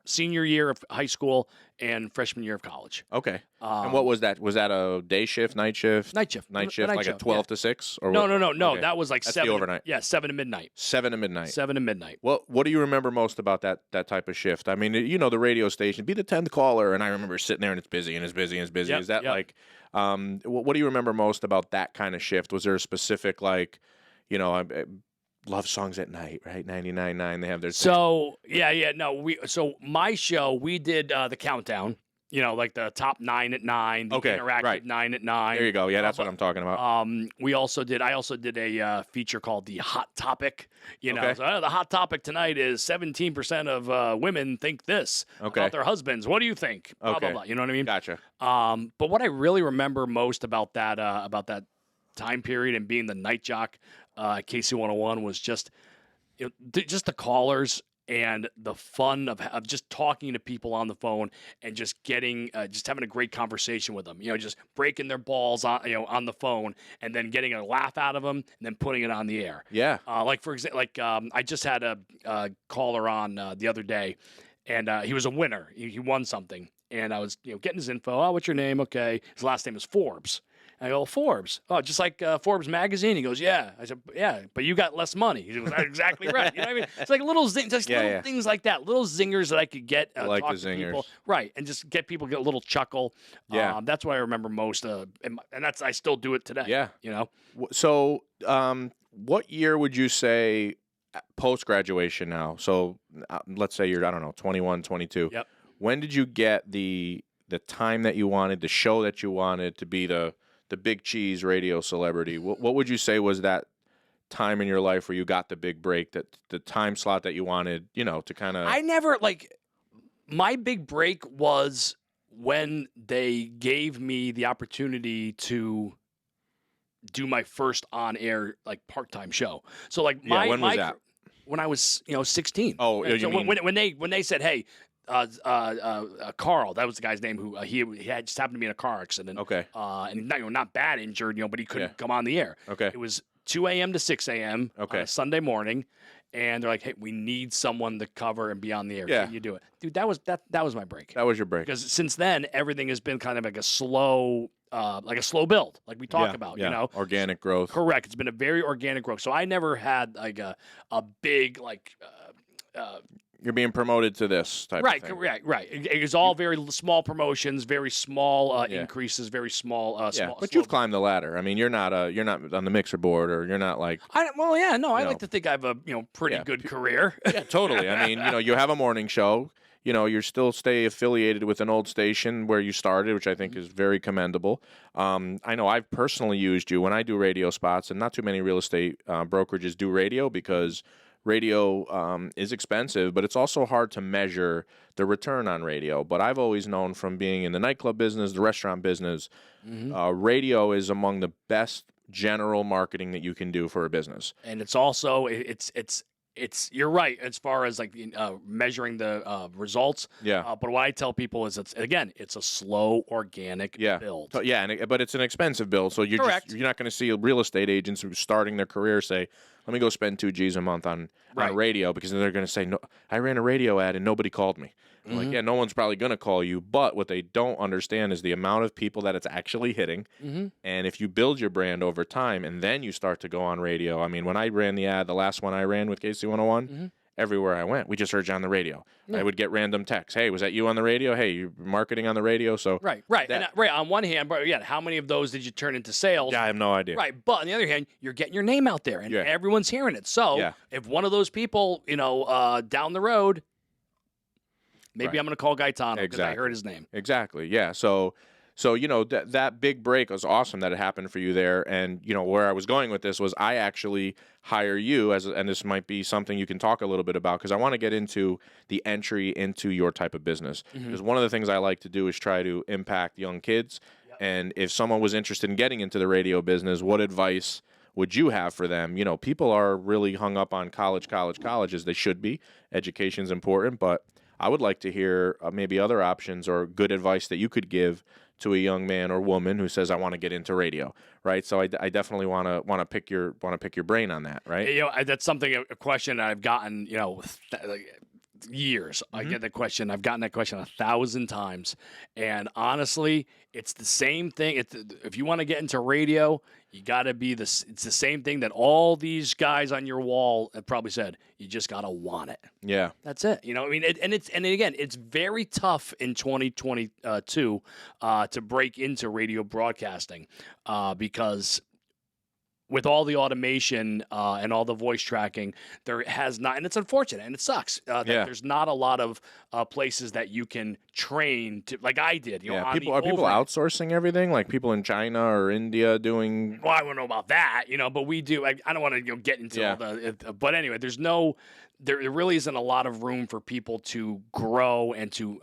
senior year of high school and freshman year of college. Okay. And what was that? Was that a day shift, night shift? Night shift. Like a 12 to 6? Or no. Okay. That was like That's 7. The overnight. Yeah, 7 to midnight. 7 to midnight. 7 to midnight. What do you remember most about that type of shift? I mean, the radio station, be the 10th caller, and I remember sitting there and it's busy and it's busy and it's busy. Yep, Is that yep. like, what do you remember most about that kind of shift? Was there a specific, like, love songs at night, right? 99.9, they have their thing. So so my show, we did the countdown, like the top 9 at 9, the interactive 9 at 9. There you go. Yeah, that's what I'm talking about. I also did a feature called the Hot Topic. So the Hot Topic tonight is 17% of women think this about their husbands. What do you think? Blah blah blah. You know what I mean? Gotcha. But what I really remember most about that time period and being the night jock at KC101 was just the callers and the fun of just talking to people on the phone and just getting just having a great conversation with them. Just breaking their balls on the phone and then getting a laugh out of them and then putting it on the air. Yeah. Like for example, I just had a caller on the other day, and he was a winner. He won something, and I was getting his info. Oh, what's your name? Okay, his last name is Forbes. I go, Forbes. Oh, just like Forbes magazine. He goes, yeah. I said, yeah, but you got less money. He goes, that's exactly right. You know what I mean? It's like little things like that, little zingers that I could get. I like the zingers, people. Right? And just get people get a little chuckle. Yeah, that's what I remember most. And that's I still do it today. Yeah, So, what year would you say post graduation now? So, let's say you're 21, 22. Yep. When did you get the time that you wanted, the show that you wanted to be the big cheese radio celebrity? What would you say was that time in your life where you got the big break, that the time slot that you wanted, to kind of... I never, my big break was when they gave me the opportunity to do my first on-air, part-time show. So, when was that? When I was, 16. Oh, so when they said, hey... Carl, that was the guy's name, who he had just happened to be in a car accident. Okay. And not bad injured, but he couldn't come on the air. Okay. It was 2 a.m. to 6 a.m. Okay. On a Sunday morning, and they're like, "Hey, we need someone to cover and be on the air. Yeah. Can you do it, dude?" That was my break. That was your break. Because since then, everything has been kind of like a slow build, like we talk about. Organic growth. Correct. It's been a very organic growth. So I never had a big You're being promoted to this type of thing. Right. It's all very small promotions, very small increases, very small. But you've climbed the ladder. I mean, you're not on the mixer board, or you're not like. I like to think I have a pretty good career. Yeah, totally. I mean, you have a morning show. You still stay affiliated with an old station where you started, which I think is very commendable. I know I've personally used you when I do radio spots, and not too many real estate brokerages do radio because radio is expensive, but it's also hard to measure the return on radio. But I've always known from being in the nightclub business, the restaurant business, radio is among the best general marketing that you can do for a business. And it's also you're right as far as like measuring the results. Yeah. But what I tell people is it's a slow organic build. Yeah, but it's an expensive build. So you're not going to see real estate agents who are starting their career say, "Let me go spend $2,000 a month on radio," because then they're going to say, "No, I ran a radio ad and nobody called me." I'm like, yeah, no one's probably going to call you, but what they don't understand is the amount of people that it's actually hitting. And if you build your brand over time and then you start to go on radio, I mean, when I ran the ad, the last one I ran with KC101, everywhere I went, we just heard you on the radio. I would get random texts. Hey, was that you on the radio? Hey, you're marketing on the radio? So Right. On one hand, but how many of those did you turn into sales? Yeah, I have no idea. Right, but on the other hand, you're getting your name out there, and everyone's hearing it. So if one of those people, down the road, maybe I'm going to call Gaetano because I heard his name. Exactly. Yeah. So that big break was awesome that it happened for you there. And where I was going with this was I actually hire you and this might be something you can talk a little bit about because I want to get into the entry into your type of business. Because one of the things I like to do is try to impact young kids. And if someone was interested in getting into the radio business, what advice would you have for them? People are really hung up on college, as they should be. Education's important, but I would like to hear maybe other options or good advice that you could give to a young man or woman who says, "I want to get into radio." Right. So I definitely want to pick your brain on that. Right. That's a question I've gotten. Years. I get that question. I've gotten that question 1,000 times, and honestly, it's the same thing. If you want to get into radio, you got to be it's the same thing that all these guys on your wall have probably said. You just got to want it. Yeah, that's it. I mean, it's very tough in 2022 to break into radio broadcasting because with all the automation and all the voice tracking, there has not, and it's unfortunate and it sucks that there's not a lot of places that you can train to, like I did. Are people outsourcing everything? Like people in China or India doing? Well, I don't know about that, but we do. I don't want to get into all the. But anyway, there really isn't a lot of room for people to grow and to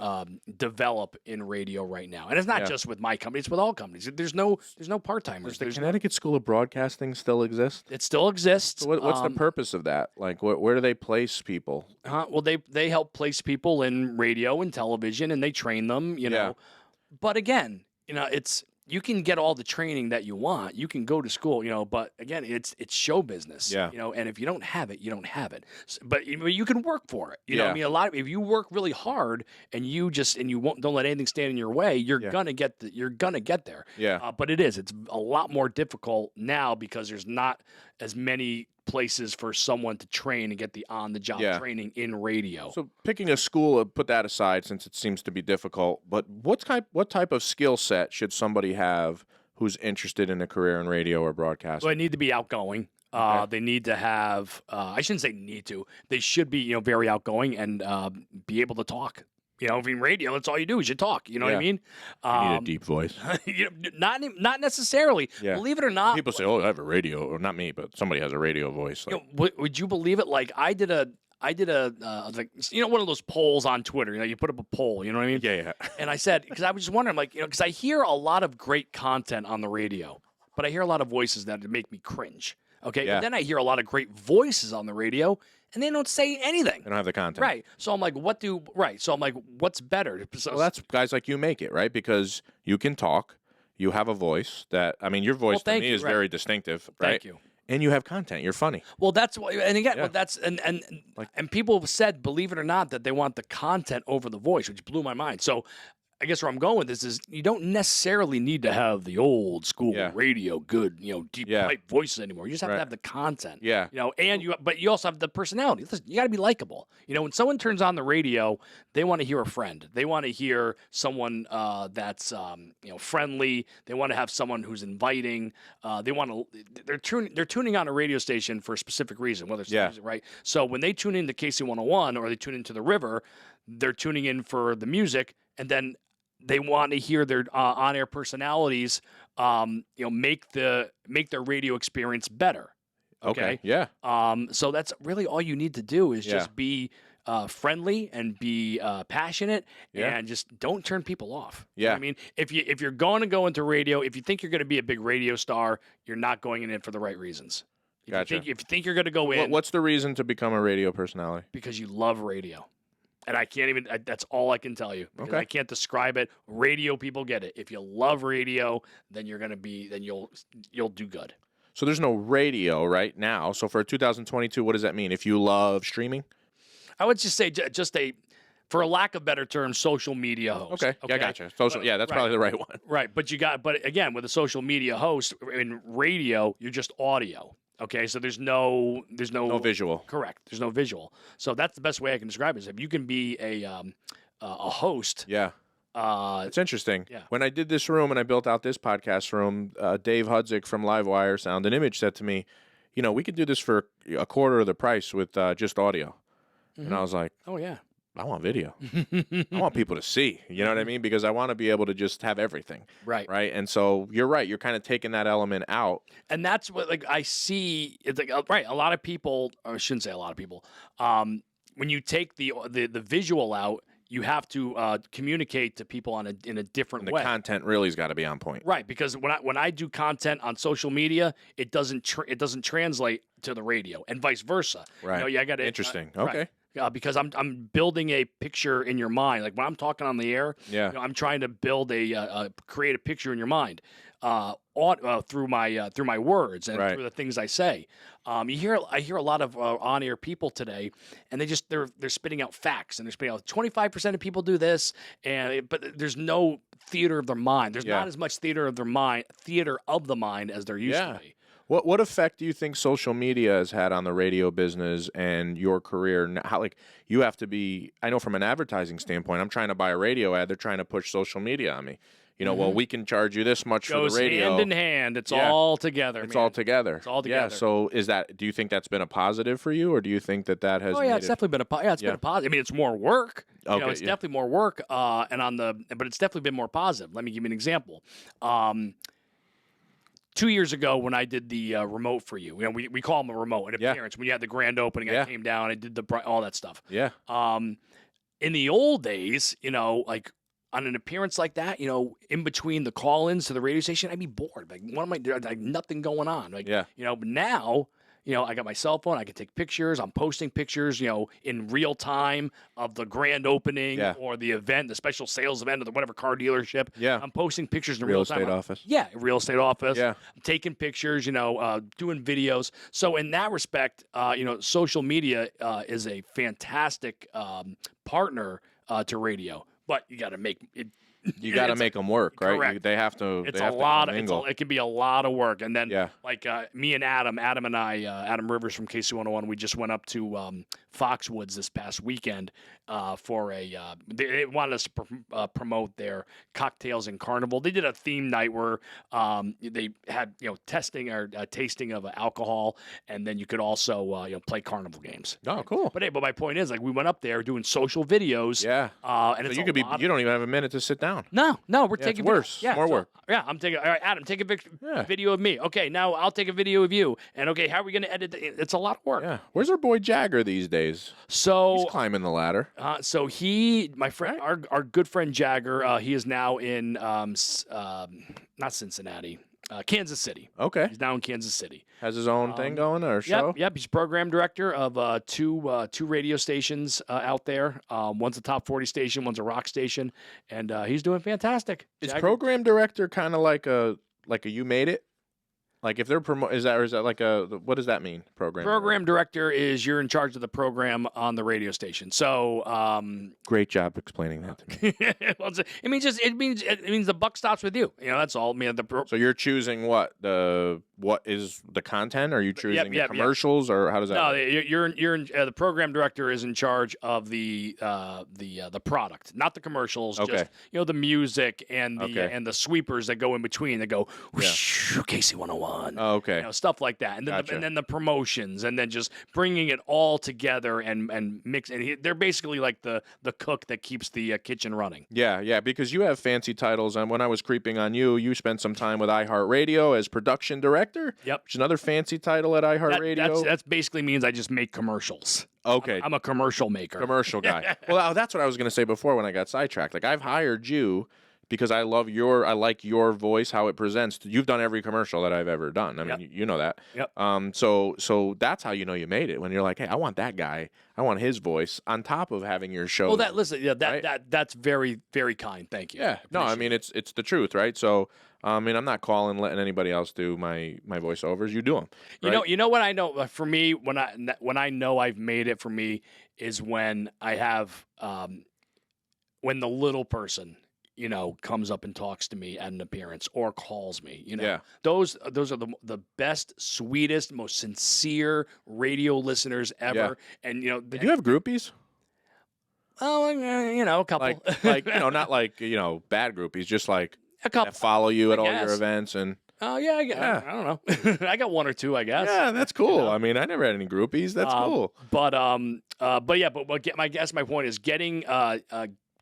develop in radio right now. And it's not just with my company; it's with all companies. There's no part-timers. Does the Connecticut School of Broadcasting still exist? It still exists. So what's the purpose of that? Like, where do they place people? Well, they help place people in radio and television, and they train them. But again, it's. You can get all the training that you want. You can go to school, but again, it's show business, and if you don't have it, you don't have it. But you can work for it. I mean, if you work really hard and you don't let anything stand in your way, you're gonna get there. Yeah. But it's a lot more difficult now because there's not as many places for someone to train and get the on-the-job training in radio. So picking a school, put that aside since it seems to be difficult, but what type of skill set should somebody have who's interested in a career in radio or broadcasting? Well, they need to be outgoing. They need to have, I shouldn't say need to, they should be, very outgoing and be able to talk. In radio, that's all you do is you talk. You know what I mean? You need a deep voice. Not necessarally. Yeah. Believe it or not. People say, "Oh, I have a radio," or not me, but somebody has a radio voice. Like, would you believe it? Like I did a one of those polls on Twitter. You put up a poll. You know what I mean? Yeah. And I said because I was just wondering, because I hear a lot of great content on the radio, but I hear a lot of voices that make me cringe. Okay. Yeah. But then I hear a lot of great voices on the radio. And they don't say anything. They don't have the content. Right. So I'm like, what's better? Well, that's guys like you make it, right? Because you can talk. You have a voice that, your voice to me is very distinctive, right? Thank you. And you have content. You're funny. Well, that's why, and again, that's, and people have said, believe it or not, that they want the content over the voice, which blew my mind. So I guess where I'm going with this is you don't necessarily need to have the old school radio, good, deep pipe voices anymore. You just have to have the content. Yeah. But you also have the personality. Listen, you got to be likable. When someone turns on the radio, they want to hear a friend. They want to hear someone that's friendly. They want to have someone who's inviting. They're tuning on a radio station for a specific reason, whether it's music, right? So when they tune into KC101 or they tune into the River, they're tuning in for the music, and then they want to hear their on-air personalities, make their radio experience better. Okay. Yeah. So that's really all you need to do is just be friendly and be passionate, and just don't turn people off. Yeah. You know what I mean, if you're going to go into radio, if you think you're going to be a big radio star, you're not going in it for the right reasons. If you think you're going to go in, what's the reason to become a radio personality? Because you love radio. And I can't even, that's all I can tell you. Because I can't describe it. Radio people get it. If you love radio, then you'll do good. So there's no radio right now. So for 2022, what does that mean? If you love streaming? I would just say for a lack of better term, social media host. Okay. Yeah, gotcha. Social. That's probably the right one. Right. But again, with a social media host in radio, you're just audio. Okay, so there's no visual. Correct. There's no visual. So that's the best way I can describe it. Is if you can be a host. Yeah. It's interesting. Yeah. When I did this room and I built out this podcast room, Dave Hudzik from Livewire Sound and Image said to me, we could do this for a quarter of the price with just audio. Mm-hmm. And I was like, oh yeah. I want video. I want people to see. You know what I mean? Because I want to be able to just have everything. Right. Right. And so you're right. You're kind of taking that element out. And that's what I see. It's like right. A lot of people, or I shouldn't say a lot of people. When you take the visual out, you have to communicate to people in a different way. The content really's got to be on point. Right. Because when I do content on social media, it doesn't translate to the radio, and vice versa. Right. I got interesting. Okay. Right. Because I'm building a picture in your mind. Like when I'm talking on the air, I'm trying to build create a picture in your mind through my words and through the things I say. I hear a lot of on-air people today, and they're spitting out facts, and they're spitting out 25% of people do this, but there's no theater of their mind. There's not as much theater of the mind as there used to be. What effect do you think social media has had on the radio business and your career? How, you have to be, I know from an advertising standpoint, I'm trying to buy a radio ad, they're trying to push social media on me. Well, we can charge you this much for the radio. Hand in hand. It's all together. It's all together. It's all together. Yeah. So do you think that's been a positive for you, or do you think that has? Oh yeah, it's definitely been been a positive. I mean, it's more work. Okay, it's definitely more work. But it's definitely been more positive. Let me give you an example. 2 years ago, when I did the remote for you, we call them a remote, an appearance. When you had the grand opening, I came down, I did all that stuff. Yeah. In the old days, on an appearance like that, in between the call-ins to the radio station, I'd be bored. Nothing going on. But now, I got my cell phone. I can take pictures. I'm posting pictures, in real time of the grand opening or the event, the special sales event of the whatever car dealership. Yeah. I'm posting pictures in real real time. estate office. Yeah, real estate office. Yeah. I'm taking pictures, doing videos. So in that respect, social media is a fantastic partner to radio. But you got to make it. You got to make them work, right? Correct. They have to. It's they have a lot. To It can be a lot of work. And then, Yeah. Me and Adam and I, Adam Rivers from KC101, we just went up to Foxwoods this past weekend for they wanted us to promote their cocktails and carnival. They did a theme night where they had testing or tasting of alcohol, and then you could also play carnival games. Oh, cool. But my point is, we went up there doing social videos. Yeah. And So it's you don't even have a minute to sit down. No, we're taking it's worse. Yeah, More work. Yeah, I'm taking. All right, Adam, take a video of me. Okay, now I'll take a video of you. And okay, how are we going to edit? It's a lot of work. Yeah. Where's our boy Jagger these days? So He's climbing the ladder. So my friend, our good friend Jagger, he is now in not Cincinnati, Kansas City. Okay. He's now in Kansas City. Has his own thing going or show? Yep. He's program director of two radio stations out there. One's a top 40 station, one's a rock station, and he's doing fantastic. Is program director kind of like a you made it? Like if they're is that like what does that mean? Program director is you're in charge of the program on the radio station. So great job explaining that to me. well, it means the buck stops with you. That's all. So you're choosing what is the content? Are you choosing the commercials or how does that? No, work? you're in, the program director is in charge of the product, not the commercials. Okay. Just the music and the sweepers that go in between that go whoosh, KC101. Oh, okay. Stuff like that, and then Gotcha. and then the promotions, and then just bringing it all together and mix. And they're basically like the cook that keeps the kitchen running. Yeah, because you have fancy titles, and when I was creeping on you, you spent some time with iHeartRadio as production director. Yep, which is another fancy title at iHeartRadio. That's basically means I just make commercials. Okay, I'm a commercial maker, commercial guy. Well, that's what I was going to say before when I got sidetracked. Like I've hired you because I like your voice, how it presents. You've done every commercial that I've ever done. I mean, you know that. Yep. So that's how you know you made it when you're like, hey, I want that guy. I want his voice on top of having your show. Well, that's very, very kind. Thank you. Yeah. No, I mean it's the truth, right? So I mean I'm not letting anybody else do my voiceovers. You do them. Right? You know what I know for me when I know I've made it for me is when I have when the little person comes up and talks to me at an appearance or calls me, those are the best, sweetest, most sincere radio listeners ever. Yeah. And, do you have groupies? Oh, a couple. Like not like, bad groupies, just like a couple that follow you at all your events and. Oh, yeah, I don't know. I got one or two, I guess. Yeah, that's cool. I mean, I never had any groupies. That's cool. But my point is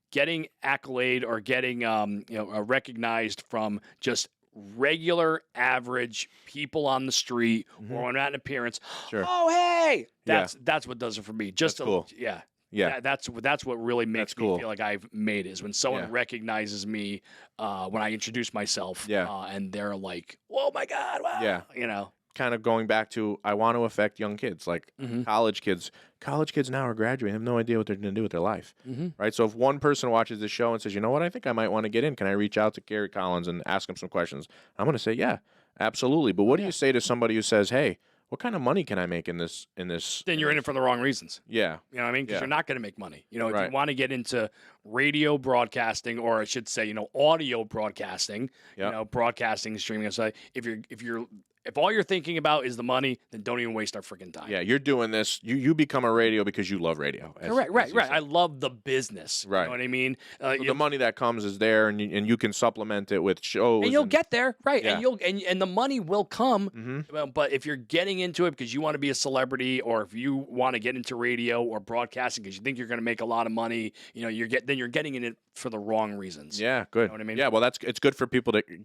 getting accolade or getting recognized from just regular average people on the street or when I'm at an appearance. Sure. Oh, hey, that's what does it for me. Just cool. Yeah, that's what really makes me cool. feel like I've made it is when someone recognizes me when I introduce myself. And they're like, "Oh my God, wow!" Yeah, kind of going back to I want to affect young kids, like college kids. College kids now are graduating, have no idea what they're going to do with their life, right? So if one person watches this show and says, "You know what? I think I might want to get in. Can I reach out to Kerry Collins and ask him some questions?" I'm going to say, "Yeah, absolutely." But what do you say to somebody who says, "Hey, what kind of money can I make in this?" Then you're in it for the wrong reasons. Yeah. You know what I mean? Because you're not going to make money. If you want to get into radio broadcasting, or I should say, audio broadcasting, broadcasting, streaming, so if all you're thinking about is the money, then don't even waste our freaking time. Yeah, you're doing this. You become a radio because you love radio. Right. I love the business. Right. You know what I mean? So the money that comes is there, and you can supplement it with shows. And you'll get there, right? Yeah. And the money will come. But if you're getting into it because you want to be a celebrity, or if you want to get into radio or broadcasting because you think you're going to make a lot of money, you're getting in it for the wrong reasons. Yeah, good. You know what I mean? Yeah, well, it's good for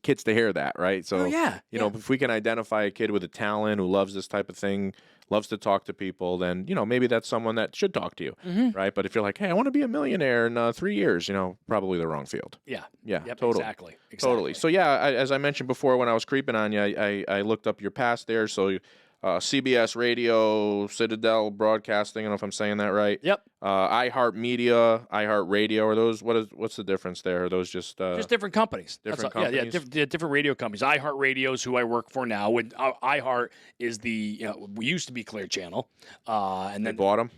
kids to hear that, right? So, if we can identify a kid with a talent who loves this type of thing, loves to talk to people, then, maybe that's someone that should talk to you, right? But if you're like, hey, I want to be a millionaire in 3 years, probably the wrong field. Yeah. Yeah, totally. Exactly. Totally. So, as I mentioned before when I was creeping on you, I looked up your past there. So, CBS Radio, Citadel Broadcasting. I don't know if I'm saying that right. Yep. iHeartMedia, iHeartRadio. Are those what's the difference there? Are those just different companies? Different companies. Different radio companies. iHeartRadio is who I work for now. With iHeart is we used to be Clear Channel, and then they bought them.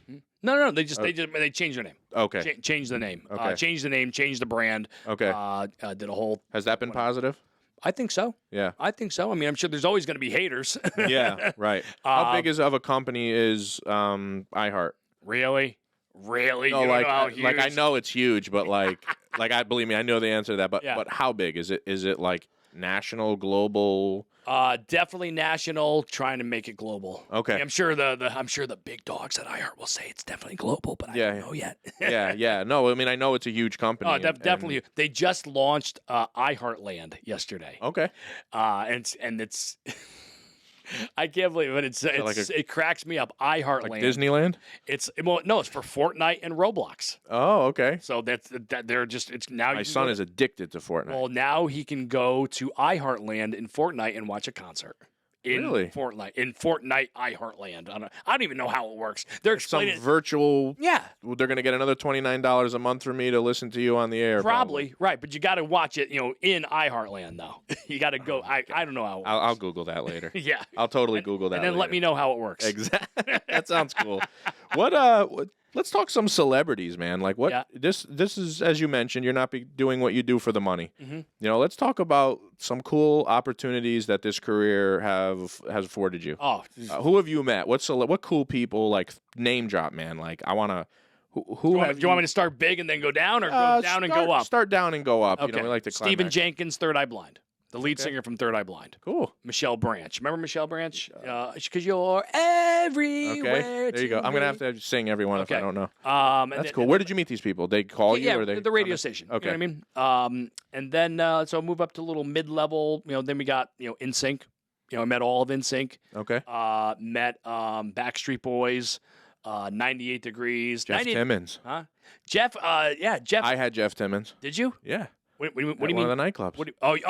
No. They changed their name. Okay. Changed the name. Okay. Changed the name. Changed the brand. Okay. Did a whole. Has that been positive? I think so. Yeah. I think so. I mean, I'm sure there's always going to be haters. Yeah, right. How big of a company is iHeart? Really? No, like I know it's huge, but believe me, I know the answer to that. But how big is it? Is it like national, global? Definitely national. Trying to make it global. Okay. I'm sure the big dogs at iHeart will say it's definitely global, but I don't know yet. Yeah. No, I mean I know it's a huge company. Oh, definitely. They just launched iHeartland yesterday. Okay. And it's. I can't believe it. It cracks me up. iHeartland. Like Disneyland? It's for Fortnite and Roblox. Oh, okay. So they're just it's now. My son is addicted to Fortnite. Well, now he can go to iHeartland in Fortnite and watch a concert. in Really? Fortnite iHeartland. I don't even know how it works. They're Some explaining. virtual. Yeah, They're going to get another $29 a month for me to listen to you on the air. probably right, but you got to watch it, in iHeartland though. You got to go. I don't know how. It works. I'll Google that later. Yeah, I'll totally Google that. and then later. let me know how it works. Exactly. That sounds cool. Let's talk some celebrities, man. Like what? Yeah. This is, as you mentioned, you're not doing what you do for the money. Mm-hmm. Let's talk about some cool opportunities that this career has afforded you. Oh, Who have you met? What cool people? Like name drop, man. Like I want to. do you want me to start big and then go down, or go down and go up? Start down and go up. Okay. We like to Stephen climax. Jenkins, Third Eye Blind. The lead singer from Third Eye Blind. Cool. Michelle Branch. Remember Michelle Branch? Because you're everywhere. Okay. There you go. I'm going to have to sing everyone if I don't know. That's cool. Where did you meet these people? They call you? Yeah, Or they the radio station. Okay. You know what I mean? And then, so move up to a little mid-level. Then we got, NSYNC. I met all of NSYNC. Okay. Met Backstreet Boys. 98 Degrees. Jeff Timmons. Huh? Jeff, Jeff. I had Jeff Timmons. Did you? Yeah. What do you At mean? one of the nightclubs.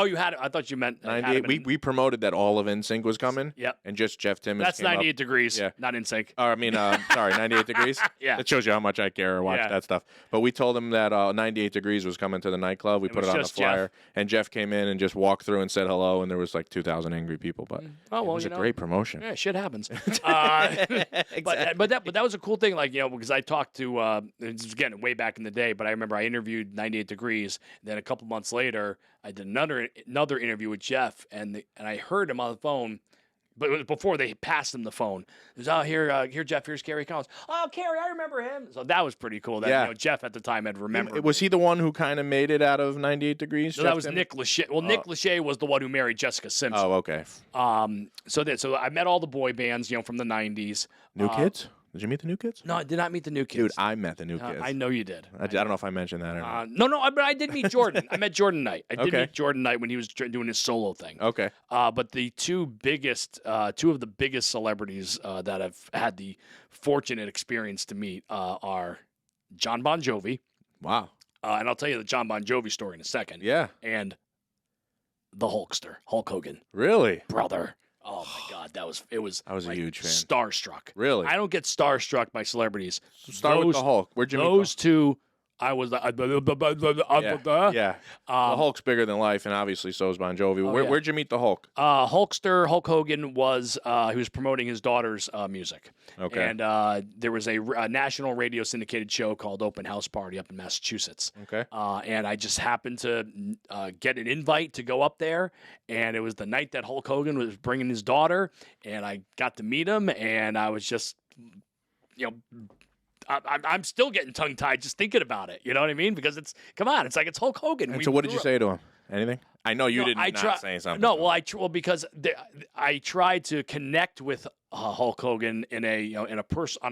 You had it. I thought you meant 98. We promoted that all of NSYNC was coming. Yep. And just Jeff Timmons. That's came 98 up. Degrees. Yeah. Not NSYNC. Sorry, 98 Degrees. Yeah. That shows you how much I care or watch Yeah. that stuff. But we told them that 98 Degrees was coming to the nightclub. We put it on the just flyer, and Jeff came in and just walked through and said hello, and there was like 2,000 angry people. But it was a great promotion. Yeah, shit happens. Exactly. but that was a cool thing, because I talked to this was again way back in the day, but I remember I interviewed 98 Degrees. And then a couple months later, I did another interview with Jeff, and I heard him on the phone. But it was before they passed him the phone. It was, here, Jeff, here's Kerry Collins. Oh, Kerry, I remember him. So that was pretty cool. That Jeff at the time had remembered. Was he the one who kind of made it out of 98 Degrees? No, that was Nick Lachey. Well, Nick Lachey was the one who married Jessica Simpson. Oh, okay. So I met all the boy bands, from the 90s. New Kids? Did you meet the New Kids? No, I did not meet the New Kids. Dude, I met the New Kids. I know you did. I don't know if I mentioned that or not. No, but I did meet Jordan. I met Jordan Knight. I did Okay. meet Jordan Knight when he was doing his solo thing. Okay. But the two of the biggest celebrities that I've had the fortunate experience to meet are John Bon Jovi. Wow. And I'll tell you the John Bon Jovi story in a second. Yeah. And the Hulkster, Hulk Hogan. Really? Brother. Oh my God, I was a huge fan. Starstruck. Really? I don't get starstruck by celebrities. Start with the Hulk. Where'd you meet Those two, I was Yeah. The Hulk's bigger than life, and obviously so is Bon Jovi. Where'd you meet the Hulk? Hulkster, Hulk Hogan was he was promoting his daughter's music. Okay. And there was a national radio syndicated show called Open House Party up in Massachusetts. Okay. And I just happened to get an invite to go up there, and it was the night that Hulk Hogan was bringing his daughter, and I got to meet him, and I was just, I'm still getting tongue-tied just thinking about it. You know what I mean? Because it's Hulk Hogan. And so what did you say to him? Anything? I know you didn't not say something. No, well, because I tried to connect with Hulk Hogan on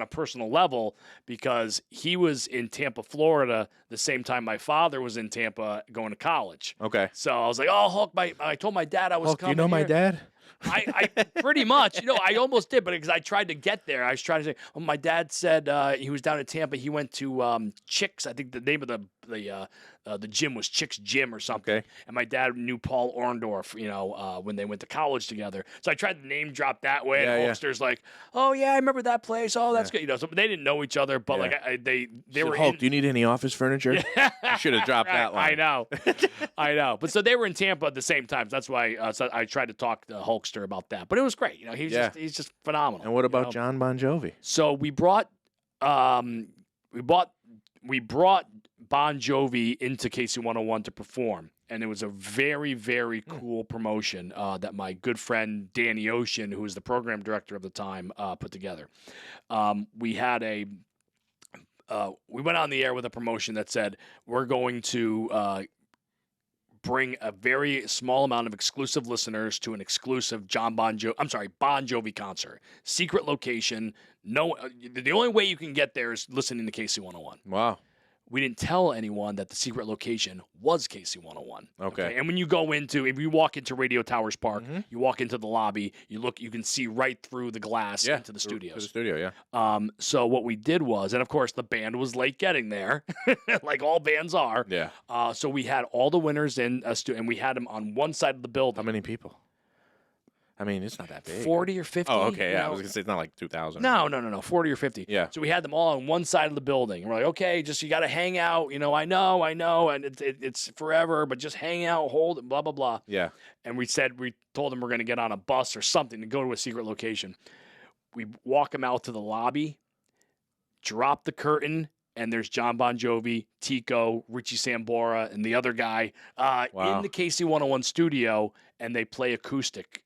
a personal level, because he was in Tampa, Florida, the same time my father was in Tampa going to college. Okay. So I was like, oh, Hulk! I told my dad I was Hulk, coming. you know my here. dad? I pretty much, I almost did, but because I tried to get there, I was trying to say, my dad said he was down in Tampa. He went to Chicks. I think the name of the gym was Chicks Gym or something. Okay. And my dad knew Paul Orndorff, when they went to college together. So I tried to name drop that way. Yeah, and yeah. Hulkster's like, oh yeah, I remember that place. Oh, that's good. So they didn't know each other, but Yeah. they Said, were Hulk, do you need any office furniture? You should have dropped that line. I know. But so they were in Tampa at the same time. So that's why I tried to talk to Hulkster about that. But it was great. He's just phenomenal. And what about John Bon Jovi? So we brought Bon Jovi into KC101 to perform, and it was a very, very cool promotion that my good friend Danny Ocean, who was the program director of the time, put together. We went on the air with a promotion that said we're going to bring a very small amount of exclusive listeners to an exclusive Bon Jovi concert. Secret location. No, the only way you can get there is listening to KC101. Wow. We didn't tell anyone that the secret location was KC101. Okay. And when you if you walk into Radio Towers Park, you walk into the lobby, you can see right through the glass into the studios. To the studio, yeah. So what we did was, and of course the band was late getting there, like all bands are. Yeah. So we had all the winners in and we had them on one side of the building. How many people? I mean, it's not that big. 40 or 50. Oh, okay. Yeah, I know? was gonna say it's not like 2,000. No, 40 or 50. Yeah. So we had them all on one side of the building. We're like, okay, just you got to hang out. I know, and it's forever, but just hang out, hold it, blah blah blah. Yeah. And we told them we're going to get on a bus or something to go to a secret location. We walk them out to the lobby, drop the curtain, and there's John Bon Jovi, Tico, Richie Sambora, and the other guy in the KC101 studio, and they play acoustic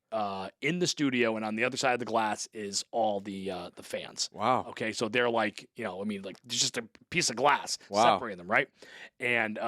in the studio, and on the other side of the glass is all the fans. Wow. Okay, so they're like, there's just a piece of glass separating them, right? And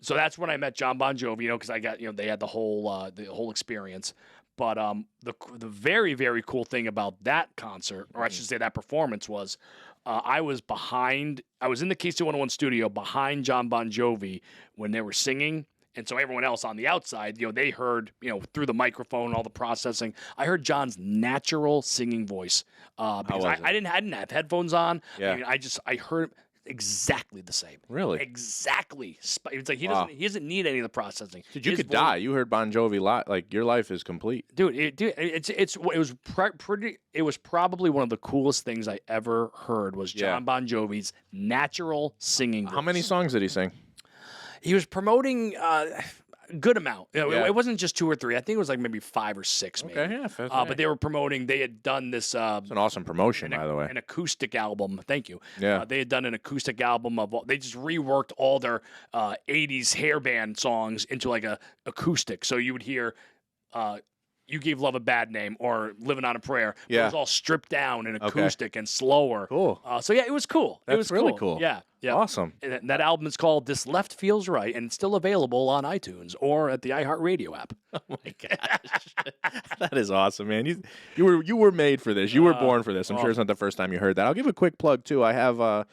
so that's when I met John Bon Jovi, because I got, they had the whole experience. But the very, very cool thing about that concert, or I should say that performance, was I was in the KC101 studio behind John Bon Jovi when they were singing. And so everyone else on the outside, they heard, through the microphone, all the processing. I heard John's natural singing voice because I didn't have headphones on. Yeah. I mean, I heard exactly the same. Really? exactly. It's like he doesn't need any of the processing. Dude, you could die. You heard Bon Jovi like your life is complete. Dude, it was probably one of the coolest things I ever heard was John Bon Jovi's natural singing voice. How many songs did he sing? He was promoting a good amount. It wasn't just 2 or 3. I think it was like maybe 5 or 6 maybe. Okay, yeah. But they were promoting, they had done this it's an awesome promotion, by the way. An acoustic album. Thank you. Yeah. They had done an acoustic album they just reworked all their 80s hair band songs into like a acoustic. So you would hear You Gave Love a Bad Name or Living on a Prayer. Yeah. It was all stripped down and acoustic and slower. Cool. So yeah, it was cool. That's it was really cool. Yeah. Yeah. Awesome. And that album is called This Left Feels Right, and it's still available on iTunes or at the iHeartRadio app. Oh my gosh. That is awesome, man. You were made for this. You were born for this. I'm sure it's not the first time you heard that. I'll give a quick plug too. I have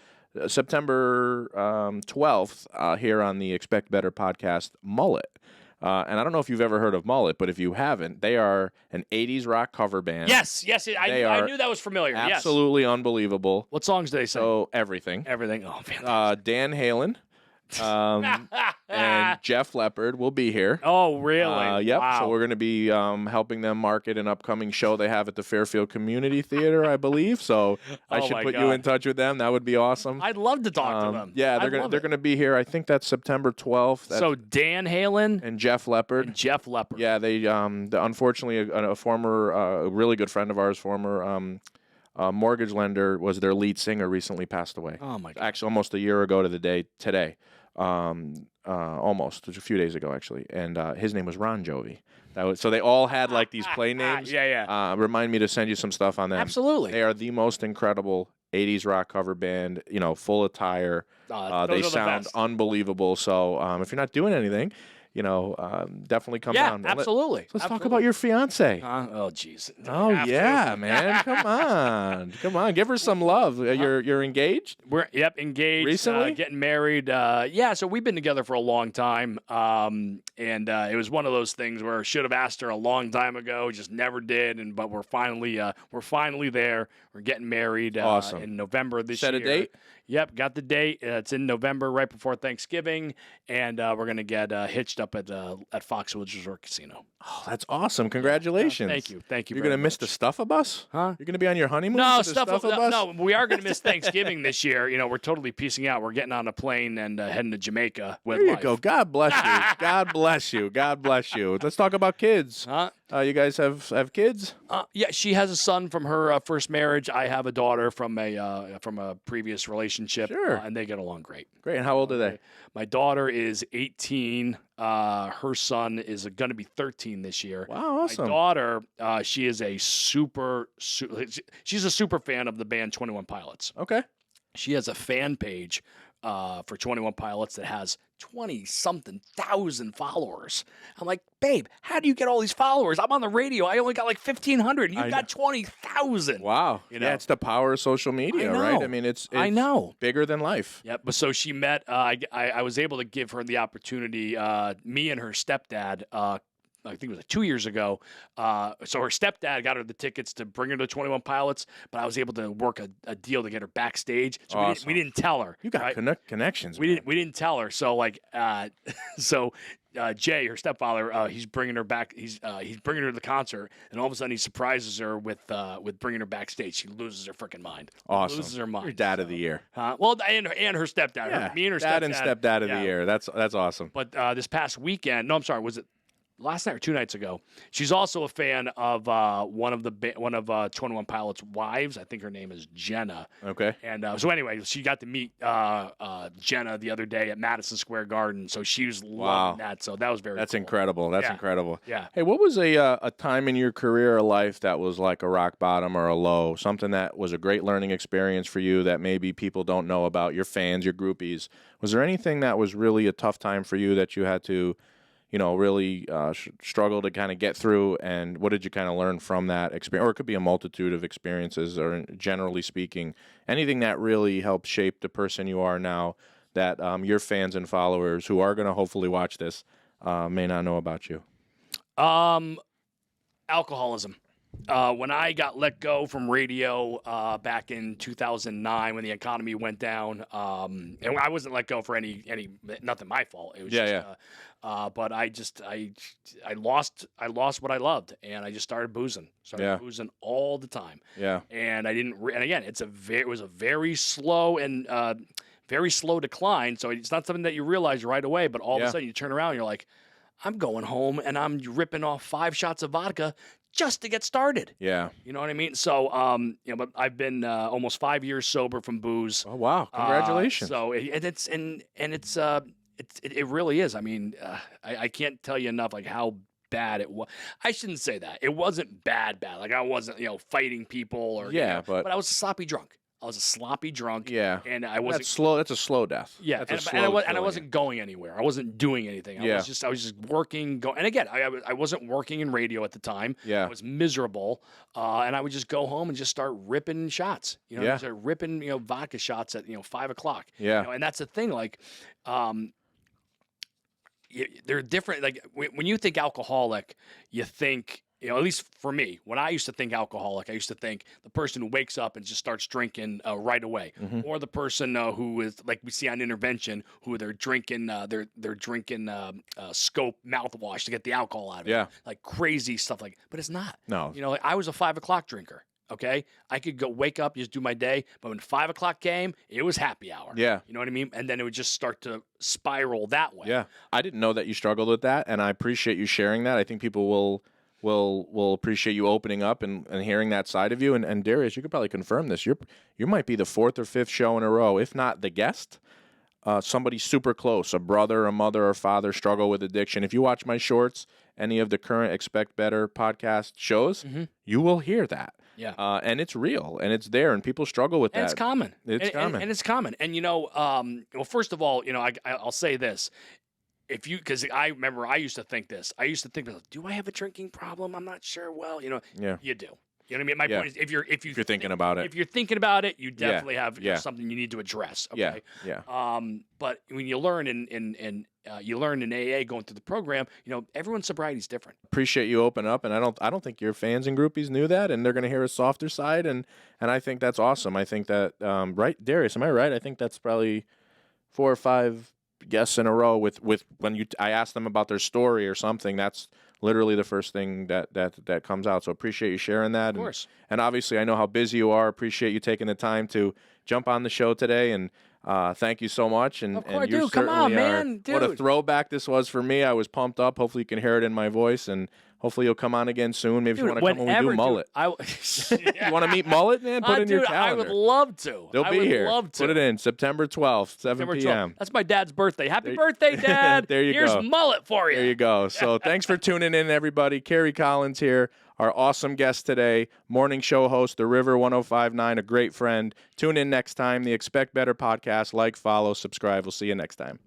September 12th here on the Expect Better podcast, Mullet. And I don't know if you've ever heard of Mullet, but if you haven't, they are an 80s rock cover band. Yes, I knew that was familiar. Absolutely unbelievable. What songs do they sing? So everything. Everything. Oh, fantastic. Dan Halen and Jeff Leppard will be here. Oh, really? Yep. Wow. So we're going to be helping them market an upcoming show they have at the Fairfield Community Theater, I believe. So I should put you in touch with them. That would be awesome. I'd love to talk to them. Yeah, they're going to be here. I think that's September 12th. So Dan Halen and Jeff Leppard. Yeah, they unfortunately a former really good friend of ours, former mortgage lender, was their lead singer, recently passed away. Oh my God. Actually, almost a year ago to the day today. Almost. It was a few days ago, actually. And his name was Ron Jovi. So they all had like these play names. Yeah. Remind me to send you some stuff on them. Absolutely. They are the most incredible 80s rock cover band, full attire. They sound unbelievable. So if you're not doing anything, definitely come down. Yeah, absolutely. Let's talk about your fiance. Oh, jeez. Oh, yeah, man. Come on. Give her some love. You're engaged? We're engaged. Recently? Getting married. So we've been together for a long time. And it was one of those things where I should have asked her a long time ago, just never did. But we're finally there. We're getting married awesome. In November this year. Set a date? Yep, got the date. It's in November, right before Thanksgiving, and we're gonna get hitched up at Foxwoods Resort Casino. Oh, that's awesome! Congratulations. Thank you. You're gonna miss the Stuffa Bus? Huh? You're gonna be on your honeymoon? No, Stuffa no. We are gonna miss Thanksgiving this year. We're totally piecing out. We're getting on a plane and heading to Jamaica. There you go. God bless you. God bless you. God bless you. Let's talk about kids. Huh? You guys have kids? Yeah, she has a son from her first marriage. I have a daughter from a previous relationship. Sure. And they get along great. Great. And how old are they? My daughter is 18. Her son is going to be 13 this year. Wow, awesome. My daughter, she is a she's a super fan of the band 21 Pilots. Okay. She has a fan page for 21 Pilots that has 20-something thousand followers. I'm like, babe, how do you get all these followers? I'm on the radio. I only got like 1,500. You've got 20,000. Wow. Yeah, it's the power of social media, right? I mean, it's I know. Bigger than life. Yep. But so she met, I was able to give her the opportunity, me and her stepdad, I think it was like 2 years ago. So her stepdad got her the tickets to bring her to 21 Pilots, but I was able to work a deal to get her backstage. So Awesome. we didn't tell her. You got right? connections. We didn't tell her. So like, Jay, her stepfather, he's bringing her back. He's bringing her to the concert, and all of a sudden he surprises her with bringing her backstage. She loses her freaking mind. Awesome. Loses her mind. Your dad of the year. Well, and her stepdad. Yeah. Me and her dad stepdad. and stepdad of the year. That's awesome. But this past weekend, no, I'm sorry, was it last night or 2 nights ago? She's also a fan of one of 21 Pilots' wives. I think her name is Jenna. Okay. And so anyway, she got to meet Jenna the other day at Madison Square Garden. So she was loving that. So that was very. That's cool. incredible. That's incredible. Yeah. Hey, what was a time in your career or life that was like a rock bottom or a low? Something that was a great learning experience for you that maybe people don't know about, your fans, your groupies. Was there anything that was really a tough time for you that you had to, really struggle to kind of get through? And what did you kind of learn from that experience? Or it could be a multitude of experiences, or generally speaking, anything that really helped shape the person you are now that your fans and followers who are going to hopefully watch this may not know about you. Alcoholism. When I got let go from radio back in 2009, when the economy went down, and I wasn't let go for nothing my fault. It was but I lost what I loved, and I just started boozing. Boozing all the time. Yeah. And I didn't. And again, it was a very slow and very slow decline. So it's not something that you realize right away. But all of a sudden, you turn around, and you're like, I'm going home, and I'm ripping off 5 shots of vodka just to get started. Yeah. You know what I mean? So, but I've been almost 5 years sober from booze. Oh, wow. Congratulations. It really is. I mean, I can't tell you enough like how bad it was. I shouldn't say that. It wasn't bad. Like I wasn't, fighting people or but I was a sloppy drunk. I was a sloppy drunk. Yeah. And I wasn't slow. That's a slow death. Yeah. And I wasn't going anywhere. I wasn't doing anything. I was just working. And again, I wasn't working in radio at the time. Yeah. I was miserable. And I would just go home and just start ripping shots. Start ripping, vodka shots at, 5 o'clock. Yeah. And that's the thing. Like, they're different. Like when you think alcoholic, you think, at least for me, when I used to think alcoholic, I used to think the person who wakes up and just starts drinking right away, or the person who is like we see on Intervention, who they're drinking Scope mouthwash to get the alcohol out of it, like crazy stuff. But it's not. No, like I was a 5 o'clock drinker. Okay, I could go wake up, just do my day, but when 5 o'clock came, it was happy hour. Yeah, you know what I mean, and then it would just start to spiral that way. Yeah, I didn't know that you struggled with that, and I appreciate you sharing that. I think people will appreciate you opening up and hearing that side of you. And Darius, you could probably confirm this. You might be the 4th or 5th show in a row, if not the guest. Somebody super close, a brother, a mother, or father struggle with addiction. If you watch my shorts, any of the current Expect Better podcast shows, you will hear that. Yeah. And it's real, and it's there, and people struggle with that. And it's common. It's common. And it's common. And, well, first of all, I'll say this. Because I remember I used to think this. Do I have a drinking problem? I'm not sure. Well, you do. You know what I mean? My point is, if you're thinking about it. If you're thinking about it, you definitely have something you need to address. Okay. Yeah. But when you learn in AA going through the program, everyone's sobriety is different. Appreciate you open up, and I don't think your fans and groupies knew that, and they're going to hear a softer side, and I think that's awesome. I think that right, Darius, am I right? I think that's probably 4 or 5 guests in a row with when I ask them about their story or something. That's literally the first thing that comes out. So appreciate you sharing that. Of course. And obviously I know how busy you are. Appreciate you taking the time to jump on the show today, and thank you so much. And, of course, you dude, come on, man. Dude. What a throwback this was for me. I was pumped up. Hopefully you can hear it in my voice, and hopefully you'll come on again soon. Maybe if you want to come when we do Mullet. You want to meet Mullet, man? Put it in your calendar. I would love to. They'll be here. Love to. Put it in September 12th, 7 p.m. That's my dad's birthday. Happy birthday, Dad. There you Here's go. Here's Mullet for you. There you go. So thanks for tuning in, everybody. Kerry Collins here, our awesome guest today, morning show host, The River 105.9, a great friend. Tune in next time. The Expect Better podcast. Like, follow, subscribe. We'll see you next time.